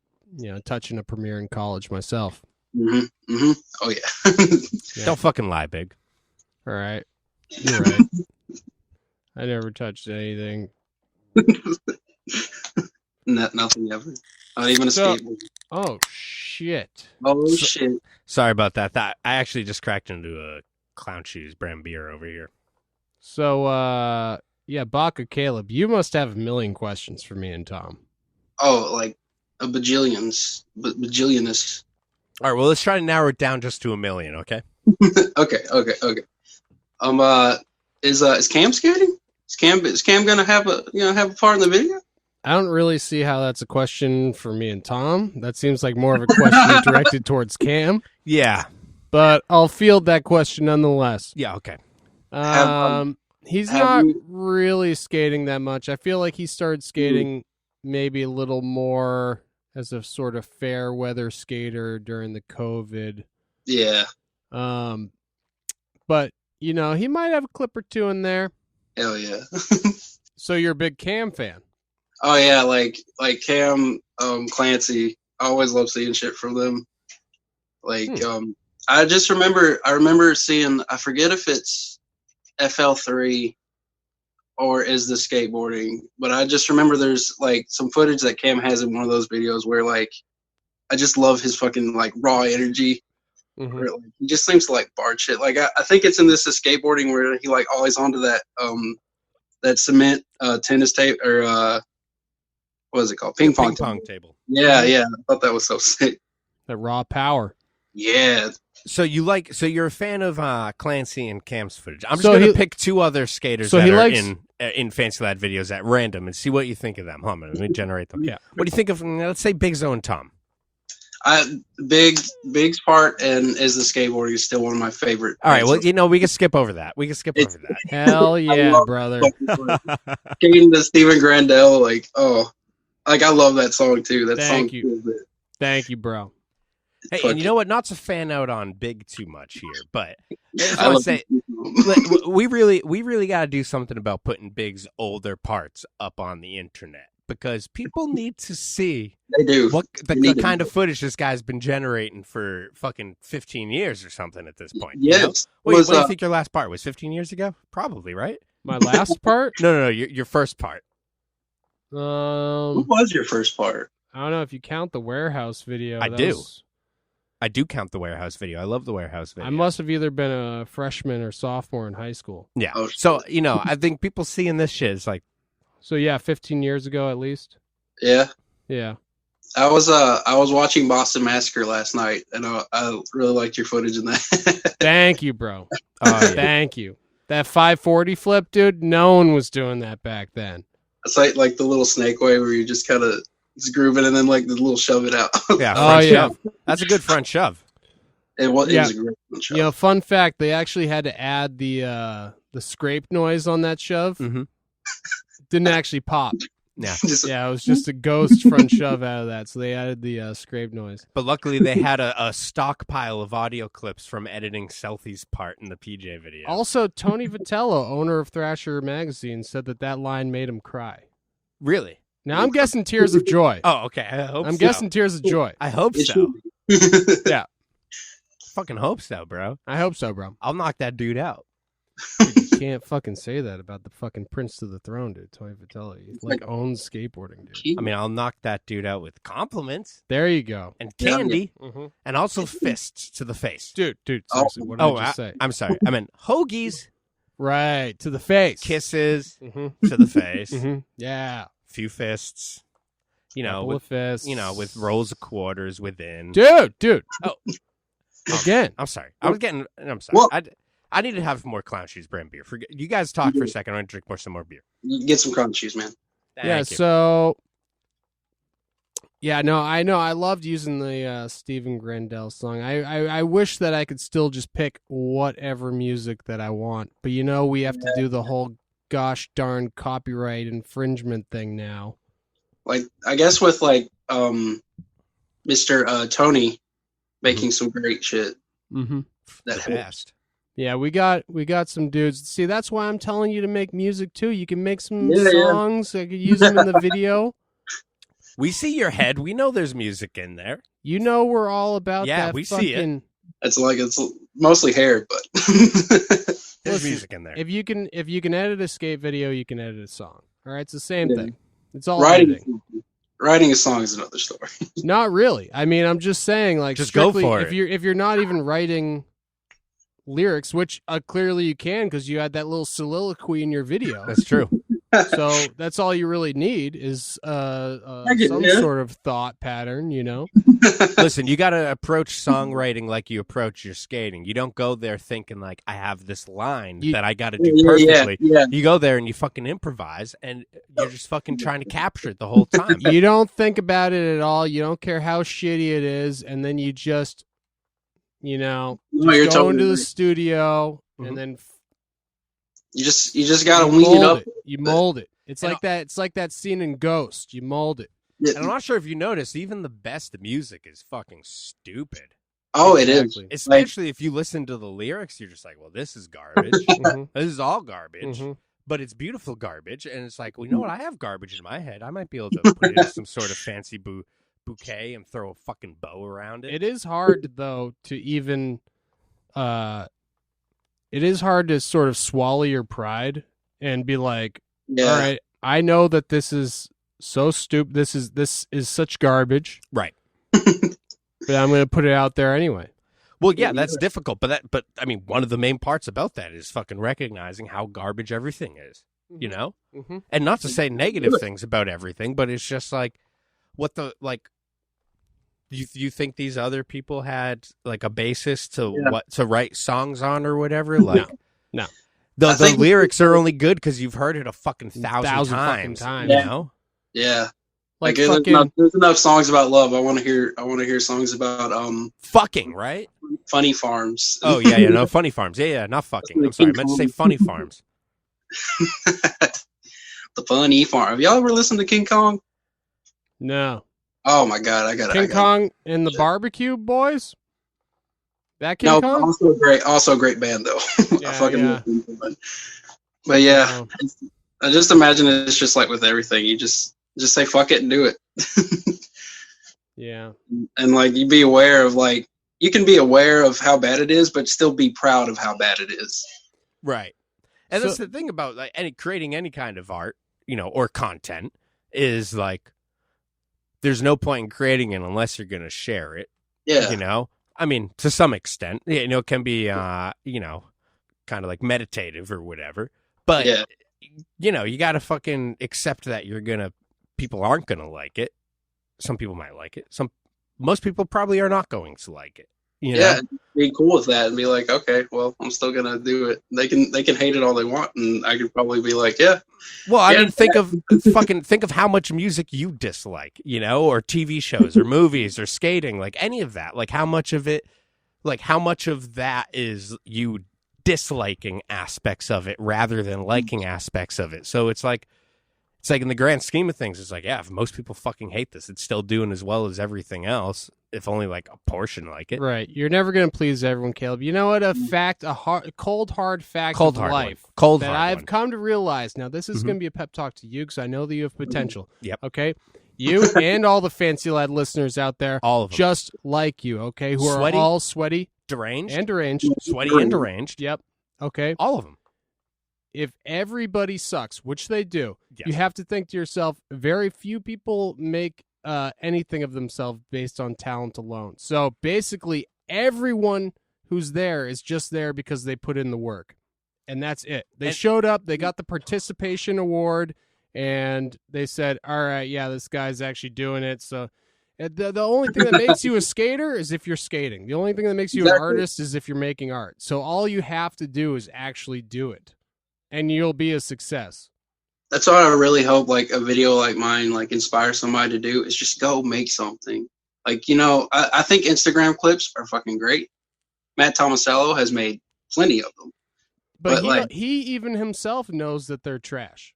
touching a Premiere in college myself. Oh yeah. Don't fucking lie, Big. All right. You're right. I never touched anything. Nothing ever. Not even a skateboard. Oh shit. Oh shit. Sorry about that. I actually just cracked into a Clown Shoes brand beer over here. So yeah, BakaCaleb, you must have a million questions for me and Tom. Oh, like a bajillionist. All right, well, let's try to narrow it down just to 1 million, okay? Okay. Is Cam skating? Is Cam gonna have a part in the video? I don't really see how that's a question for me and Tom. That seems like more of a question directed towards Cam. Yeah. But I'll field that question nonetheless. Yeah, okay. He's not really skating that much. I feel like he started skating maybe a little more as a sort of fair weather skater during the COVID. Yeah. But he might have a clip or two in there. Hell yeah. So you're a big Cam fan? Oh yeah, like Cam, Clancy. I always love seeing shit from them. Like, I remember seeing, I forget if it's FL3 or is the skateboarding. But I just remember there's like some footage that Cam has in one of those videos where like I just love his fucking like raw energy. Mhm. Where, like, he just seems to like bar shit. Like I think it's in this skateboarding where he like always onto that that cement tennis tape or what is it called? Ping pong table. Yeah, yeah. I thought that was so sick. The raw power. Yeah. So you're a fan of Clancy and Cam's footage. I'm just So gonna he- pick two other skaters so that he are likes- in Fancy Lad videos at random and see what you think of them. Hold on, let me generate them. Yeah. What do you think of? Let's say Big Zo and Tom. Big's part and is the skateboarding is still one of my favorite. All right. Well, we can skip over that. We can skip over that. Hell yeah, love brother. Skating to Steven Grandel, like I love that song too. That Thank song you. feels it. Thank you, bro. Hey, and you know what? Not to fan out on Big too much here, but I just I want love to say that song. we really got to do something about putting Big's older parts up on the internet because people need to see They do. what They the need to kind do of footage this guy's been generating for fucking 15 years or something at this point. Yes. Wait, Was, what do you think your last part was? 15 years ago? Probably, right? My last part? No, your first part. What Um, was your first part? I don't know if you count the warehouse video. I That do. was- I do count the warehouse video. I love the warehouse video. I must have either been a freshman or sophomore in high school. Yeah. Oh, So, I think people seeing this shit is like, So yeah, 15 years ago at least. Yeah. Yeah. I was watching Boston Massacre last night, and I really liked your footage in that. Thank you, bro. oh, yeah. Thank you. That 540 flip, dude, no one was doing that back then. It's like the little snake way where you just kind of grooving and then like the little shove it out. Yeah, Oh, front yeah. shove. That's a good front shove. It was Yeah. a great shove. You know, fun fact, they actually had to add the scrape noise on that shove. Mhm. Didn't actually pop. Yeah. Just- Yeah, it was just a ghost front shove out of that. So they added the scrape noise. But luckily, they had a stockpile of audio clips from editing Selfie's part in the PJ video. Also, Tony Vitello, owner of Thrasher Magazine, said that line made him cry. Really? Now I'm guessing tears of joy. Oh, okay. I hope I'm so. guessing tears of joy. I hope It so. should be. Yeah. Fucking hope so, bro. I hope so, bro. I'll knock that dude out. You can't fucking say that about the fucking Prince to the Throne, dude. Tony Vitello. He like owns skateboarding, dude. I mean, I'll knock that dude out with compliments There you go. and Yeah. candy Mm-hmm. and also fists to the face. Dude, seriously, what did I just say? I'm sorry. I meant hoagies, Right, to the face. kisses Mm-hmm. to the face, Mm-hmm. Yeah. few fists, Couple with, of fists. with rolls of quarters within. Dude. Oh. Again. I'm sorry. I'm sorry. Well- I need to have more Clown Shoes brand beer. Forget you guys talk for a second. I want to drink some more beer. You get some crunch shoes, man. Yeah, Thank you. so yeah, no, I know. I loved using the Stephen Grandel song. I wish that I could still just pick whatever music that I want. But we have to do the whole gosh darn copyright infringement thing now. Like I guess with like Mr. Tony making some great shit. Mm-hmm. That The helps. best. Yeah, we got some dudes. See, that's why I'm telling you to make music too. You can make some Yeah, yeah. songs. I could use them in the video. We see your head. We know there's music in there. We're all about Yeah, that we see it. fucking. It's mostly hair, but There's Listen, music in there. If you can edit a skate video, you can edit a song. All right, it's the same Yeah. thing. It's all editing. writing a song is another story. Not really. I mean, I'm just saying, like, Just go strictly, for if it. you're not even writing lyrics, which clearly you can because you had that little soliloquy in your video. That's true. So that's all you really need is some yeah. sort of thought pattern. Listen, you got to approach songwriting like you approach your skating. You don't go there thinking like I have this line that I got to do perfectly. Yeah. You go there and you fucking improvise, and you're just fucking trying to capture it the whole time. You don't think about it at all. You don't care how shitty it is, and then you just you're go totally into the right. studio Mhm. and then You just gotta you wean it mold up. it. You mold it. It's And like that. It's like that scene in Ghost. You mold it. Yeah. And I'm not sure if you noticed, even the best music is fucking stupid. Oh, it is. Exactly. Especially if you listen to the lyrics, you're just like, well, this is garbage. Mhm. This is all garbage. Mhm. But it's beautiful garbage. And it's like, well, you know what? I have garbage in my head. I might be able to put it in some sort of fancy bouquet and throw a fucking bow around it. It is hard though to even. It is hard to sort of swallow your pride and be like, Yeah. all right, I know that this is so stupid. This is such garbage, Right. but I'm going to put it out there anyway. Well, yeah, that's difficult, but I mean, one of the main parts about that is fucking recognizing how garbage everything is, you know? Mm-hmm. And not to say negative things about everything, but it's just like, what the, like, you think these other people had like a basis to to write songs on or whatever? Like, no. The lyrics are only good because you've heard it a fucking thousand fucking times, times. you know? Yeah. Like there's enough songs about love. I want to hear songs about fucking, right? funny farms. Oh yeah, no, funny farms. Yeah, not fucking. I'm sorry, I meant to say funny farms. The funny farm. Have y'all ever listened to King Kong? No. Oh my god, I got King Kong and the Barbecue Boys. That King No, Kong. also a great band though. Yeah, I fucking yeah. love them, but yeah, I just imagine it's just like with everything. You just say fuck it and do it. Yeah. And like you be aware of like you can be aware of how bad it is, but still be proud of how bad it is. Right. And that's the thing about like creating any kind of art, you know, or content is like there's no point in creating it unless you're going to share it. Yeah. You know, I mean, to some extent, you know, it can be, you know, kind of like meditative or whatever. But, you know, you got to fucking accept that people aren't going to like it. Some people might like it. Most people probably are not going to like it. You know? Be cool with that and be like, okay, well, I'm still gonna do it. They can hate it all they want, and I could probably be like, yeah. Well, I mean, think of how much music you dislike, you know, or TV shows, or movies, or skating, like any of that. Like how much of that is you disliking aspects of it rather than liking aspects of it. So it's like in the grand scheme of things, it's like, yeah, if most people fucking hate this, it's still doing as well as everything else, if only like a portion like it. Right. You're never going to please everyone, Caleb. You know what? A cold, hard fact of life that I've come to realize. Now, this is going to be a pep talk to you because I know that you have potential. Yep. Okay? You and all the Fancy Lad listeners out there, all of them, just like you, okay, who are all sweaty, deranged. Sweaty and deranged. Yep. Okay. All of them. If everybody sucks, which they do, yes, you have to think to yourself, very few people make anything of themselves based on talent alone. So basically, everyone who's there is just there because they put in the work. And that's it. They showed up, they got the participation award, and they said, all right, yeah, this guy's actually doing it. So the only thing that makes you a skater is if you're skating. The only thing that makes you an artist is if you're making art. So all you have to do is actually do it. And you'll be a success. That's what I really hope, like, a video like mine, like, inspire somebody to do, is just go make something. Like, you know, I think Instagram clips are fucking great. Matt Tomasello has made plenty of them. But he even himself knows that they're trash.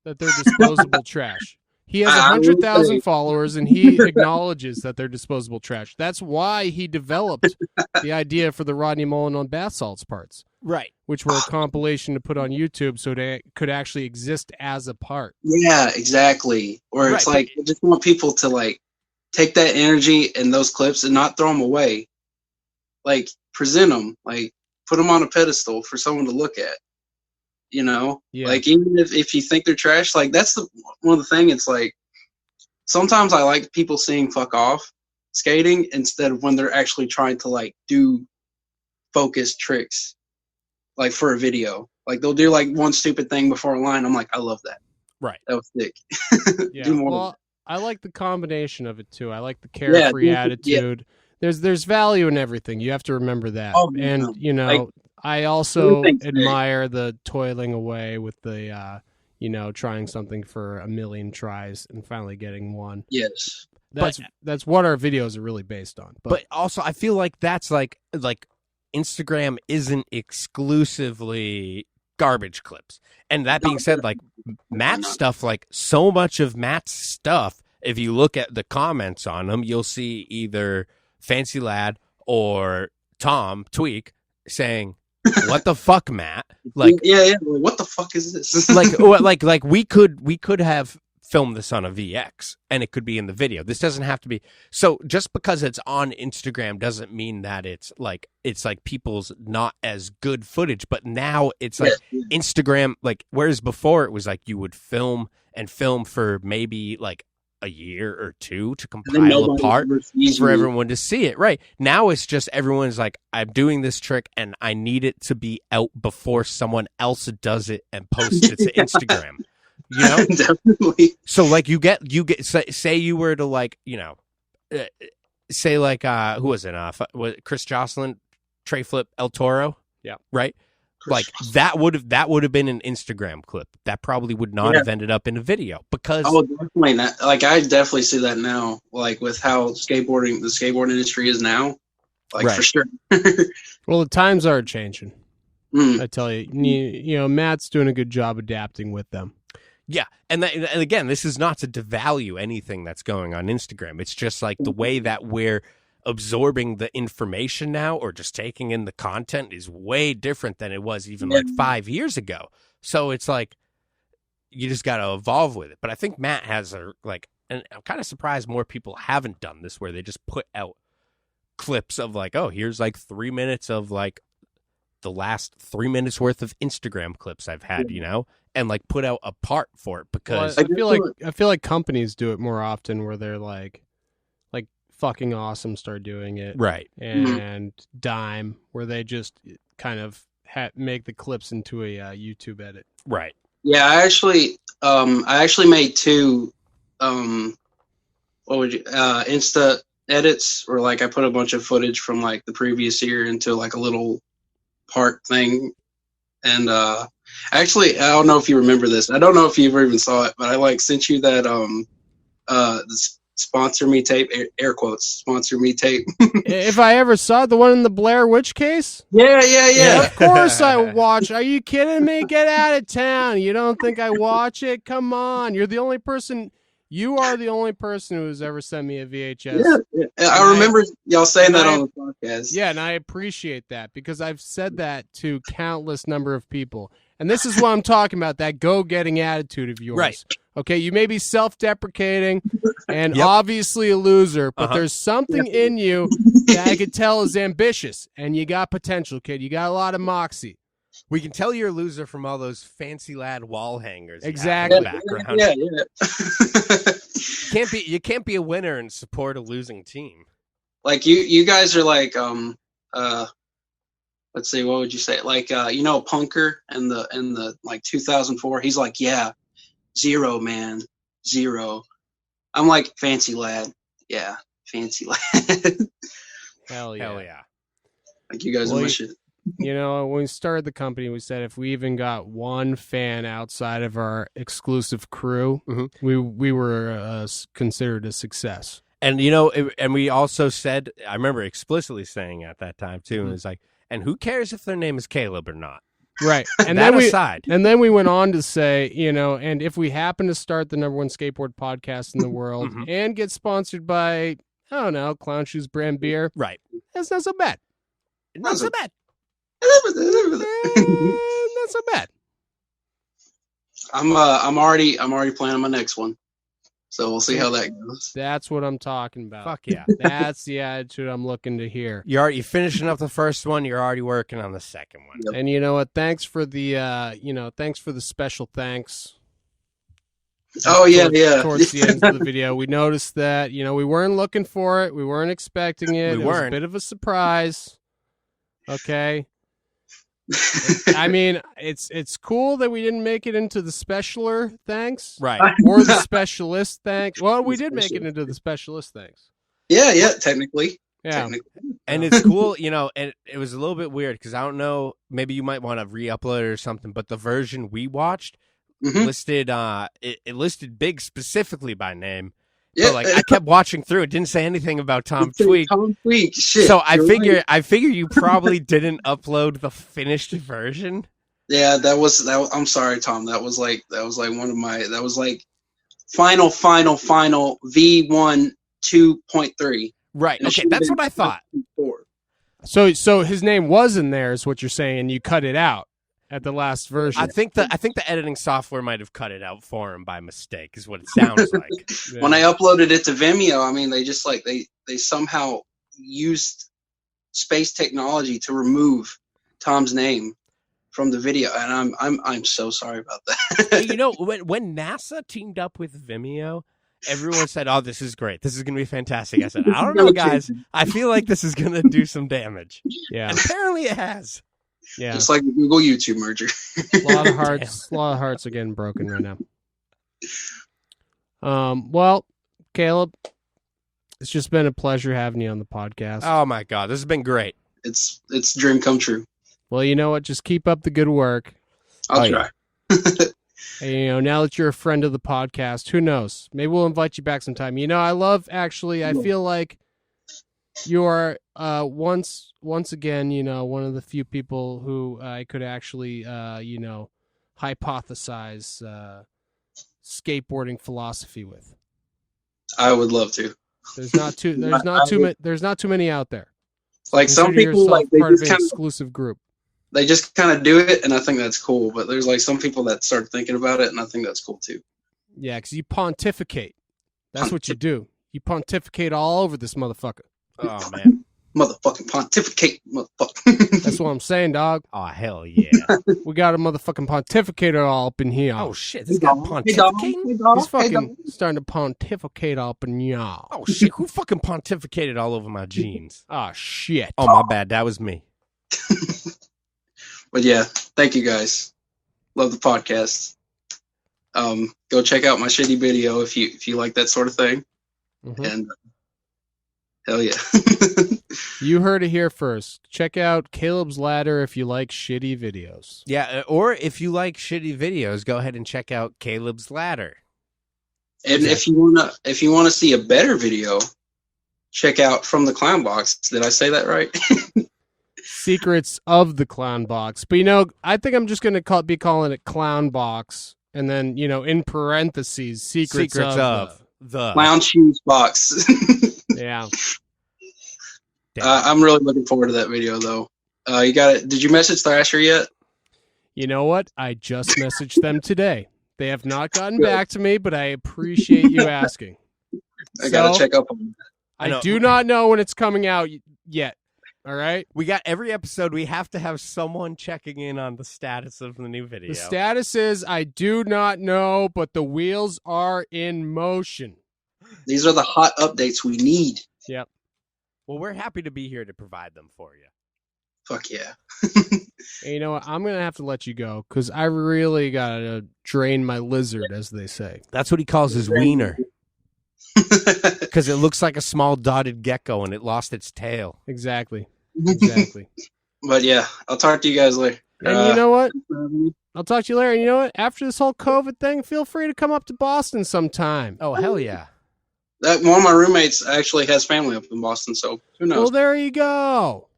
That they're disposable trash. He has 100,000 followers, and he acknowledges that they're disposable trash. That's why he developed the idea for the Rodney Mullen on bath salts parts. Right. Which were a compilation to put on YouTube so they could actually exist as a part. Yeah, exactly. Or it's like, I just want people to, like, take that energy and those clips and not throw them away. Like, present them. Like, put them on a pedestal for someone to look at. You know? Yeah. Like, even if you think they're trash, like, that's one of the things. It's like, sometimes I like people seeing fuck off skating instead of when they're actually trying to, like, do focused tricks. Like for a video, like they'll do like one stupid thing before a line. I'm like, I love that. Right. That was sick. Yeah. Well, I like the combination of it too. I like the carefree attitude. Yeah. There's value in everything. You have to remember that. Oh, and you know, like, I also admire the toiling away with the, you know, trying something for a million tries and finally getting one. Yes. That's what our videos are really based on. But also, I feel like that's like. Instagram isn't exclusively garbage clips. And that being said, like Matt's stuff, like so much of Matt's stuff, if you look at the comments on them, you'll see either Fancy Lad or Tom Tweak saying, "What the fuck, Matt?" Like, yeah. What the fuck is this? like we could have film this on a VX, and it could be in the video. This doesn't have to be. So just because it's on Instagram doesn't mean that it's like people's not as good footage. But now it's like Instagram, like whereas before it was like you would film for maybe like a year or two to compile a part for everyone to see it. Right now it's just everyone's like, I'm doing this trick and I need it to be out before someone else does it and posts it to Instagram. You know, Definitely. so like you get say you were to like, you know, say like who was it? Was Chris Jocelyn, Trey Flip, El Toro? Yeah, right. Like that would have been an Instagram clip. That probably would not have ended up in a video because definitely not. Like I definitely see that now. Like with how the skateboard industry is now. Like for sure. Well, the times are changing. I tell you, you know, Matt's doing a good job adapting with them. Yeah, and again, this is not to devalue anything that's going on Instagram. It's just like the way that we're absorbing the information now or just taking in the content is way different than it was even like 5 years ago. So it's like you just got to evolve with it. But I think Matt has and I'm kind of surprised more people haven't done this where they just put out clips of like, oh, here's like 3 minutes of like the last 3 minutes worth of Instagram clips I've had, you know, and like put out a part for it because I feel like companies do it more often where they're like fucking awesome start doing it, right? And Dime where they just kind of make the clips into a YouTube edit, right? Yeah, I actually made two Insta edits where like I put a bunch of footage from like the previous year into like a little part thing, and actually I don't know if you remember this. I don't know if you ever even saw it, but I like sent you that this sponsor me tape, air quotes, sponsor me tape. If I ever saw it, the one in the Blair Witch case? Yeah. Of course I watch. Are you kidding me? Get out of town. You don't think I watch it? Come on. You are the only person who's ever sent me a VHS. Yeah. I remember y'all saying that on the podcast. Yeah, and I appreciate that because I've said that to countless number of people. And this is what I'm talking about, that go-getting attitude of yours. Right. Okay, you may be self-deprecating and obviously a loser, but there's something in you that I could tell is ambitious, and you got potential, kid. You got a lot of moxie. We can tell you're a loser from all those fancy lad wall hangers. Exactly. In the background. Yeah. You can't be a winner and support a losing team. Like you guys are like let's see, what would you say? Like you know, Punker and the like 2004. He's like, yeah, 0, man, 0. I'm like, fancy lad. Yeah, fancy lad. Hell yeah. Like you guys are my shit. You know, when we started the company, we said if we even got one fan outside of our exclusive crew, we were considered a success. And, you know, and we also said, I remember explicitly saying at that time, too, and it's like, and who cares if their name is Caleb or not? Right. And then we went on to say, you know, and if we happen to start the #1 skateboard podcast in the world and get sponsored by, I don't know, Clown Shoes brand beer. Right. That's not so bad. Not so bad. Not so bad. I'm already planning my next one. So we'll see how that goes. That's what I'm talking about. Fuck yeah. That's the attitude I'm looking to hear. You're finishing up the first one. You're already working on the second one. Yep. And you know what? Thanks for the thanks for the special thanks. Oh yeah. Towards the end of the video, we noticed that, you know, we weren't looking for it. We weren't expecting it. It was a bit of a surprise. Okay. I mean, it's cool that we didn't make it into the specialer thanks, right? Or the specialist thanks. Well, we did make it into the specialist thanks. Yeah, technically. Yeah, and it's cool, you know. And it was a little bit weird because I don't know. Maybe you might want to re-upload it or something. But the version we watched listed it listed Big specifically by name. Yeah, but like I kept watching through. It didn't say anything about Tom Tweak. Tom Tweak, shit. So I figure you probably didn't upload the finished version. Yeah, that was. I'm sorry, Tom. That was like one of my. That was like final V1 2.3. Right. Okay, that's what I thought. So his name was in there, is what you're saying, and you cut it out. at the last version. I think the editing software might have cut it out for him by mistake, is what it sounds like. Yeah. When I uploaded it to Vimeo, I mean, they just like they somehow used space technology to remove Tom's name from the video, and I'm so sorry about that. Hey, you know, when NASA teamed up with Vimeo, everyone said, "Oh, this is great. This is going to be fantastic." I said, "I don't know, guys. I feel like this is going to do some damage." Yeah, And apparently it has. yeah. Just like the Google YouTube merger. A lot of hearts are getting broken right now. Well, Caleb, it's just been a pleasure having you on the podcast. Oh my God, this has been great. It's a dream come true. Well, you know what? Just keep up the good work. I'll try. And, you know, now that you're a friend of the podcast, who knows? Maybe we'll invite you back sometime. You know, I feel like you are once again, you know, one of the few people who I could actually, you know, hypothesize skateboarding philosophy with. I would love to. There's not too many out there. Like some Consider people, yourself like they part of just an kind of exclusive group. they just kind of do it, and I think that's cool. But there's like some people that start thinking about it, and I think that's cool too. Yeah, because you pontificate. That's what you do. You pontificate all over this motherfucker. Oh man. Motherfucking pontificate, motherfucker. That's what I'm saying, dog. Oh hell yeah. We got a motherfucking pontificator all up in here. Oh shit, this guy pontificating? He's fucking starting to pontificate all up in y'all. Oh shit, who fucking pontificated all over my jeans? Oh, shit. Oh my bad, that was me. But yeah, thank you guys. Love the podcast. Go check out my shitty video if you like that sort of thing. Mhm. And hell yeah. You heard it here first. Check out Caleb's Ladder if you like shitty videos. Yeah, or if you like shitty videos, go ahead and check out Caleb's Ladder. And if you wanna see a better video, check out From the Clown Box. Did I say that right? Secrets of the Clown Box. But, you know, I think I'm just going to be calling it Clown Box. And then, you know, in parentheses, Secrets of the Clown Shoes Box. Yeah. I'm really looking forward to that video, though. You got it. Did you message Thrasher yet? You know what? I just messaged them today. They have not gotten back to me, but I appreciate you asking. I gotta check up on that. I do not know when it's coming out yet. All right? We got every episode, we have to have someone checking in on the status of the new video. The status is I do not know, but the wheels are in motion. These are the hot updates we need. Yep. Well, we're happy to be here to provide them for you. Fuck yeah. And you know what? I'm going to have to let you go because I really got to drain my lizard, as they say. That's what he calls his wiener. Because it looks like a small dotted gecko and it lost its tail. Exactly. Exactly. But yeah, I'll talk to you guys later. And you know what? I'll talk to you later. And you know what? After this whole COVID thing, feel free to come up to Boston sometime. Oh, hell yeah. One of my roommates actually has family up in Boston, so who knows? Well, there you go.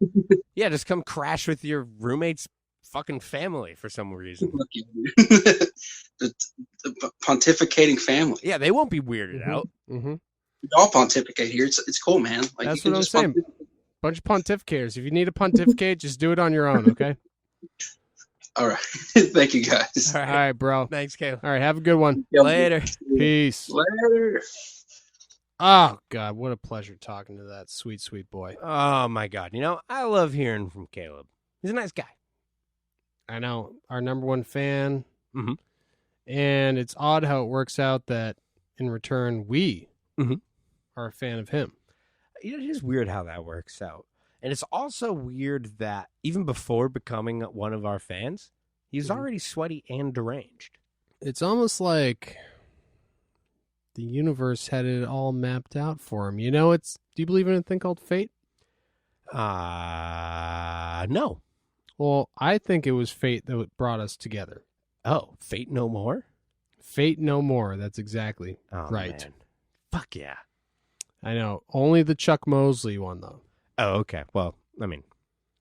Yeah, just come crash with your roommate's fucking family for some reason. the pontificating family. Yeah, they won't be weirded out. Mm-hmm. We all pontificate here. It's cool, man. Like, That's you can what I'm just saying. Bunch of pontificators. If you need to pontificate, just do it on your own, okay? All right. Thank you, guys. All right, bro. Thanks, Caleb. All right, have a good one. Later. Peace. Later. Oh, God, what a pleasure talking to that sweet, sweet boy. Oh, my God. You know, I love hearing from Caleb. He's a nice guy. I know. Our number one fan. Mm-hmm. And it's odd how it works out that, in return, we Mhm. are a fan of him. It is weird how that works out. And it's also weird that even before becoming one of our fans, he's already sweaty and deranged. It's almost like the universe had it all mapped out for him. You know, do you believe in a thing called fate? No. Well, I think it was fate that brought us together. Oh, fate no more? Fate no more. That's exactly right. Man. Fuck yeah. I know. Only the Chuck Mosley one, though. Oh, okay. Well, I mean,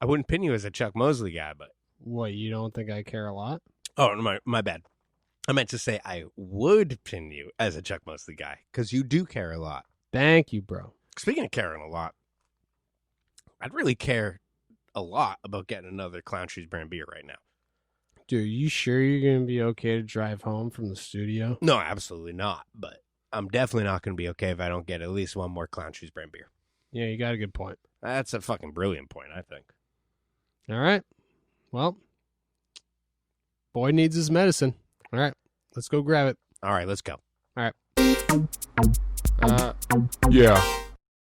I wouldn't pin you as a Chuck Mosley guy, but... What, you don't think I care a lot? Oh, my bad. I meant to say I would pin you as a Chuck Mosley guy, because you do care a lot. Thank you, bro. Speaking of caring a lot, I'd really care a lot about getting another Clown Shoes brand beer right now. Dude, you sure you're going to be okay to drive home from the studio? No, absolutely not. But I'm definitely not going to be okay if I don't get at least one more Clown Shoes brand beer. Yeah, you got a good point. That's a fucking brilliant point, I think. All right. Well, boy needs his medicine. All right. Let's go grab it. All right, let's go. All right. Yeah.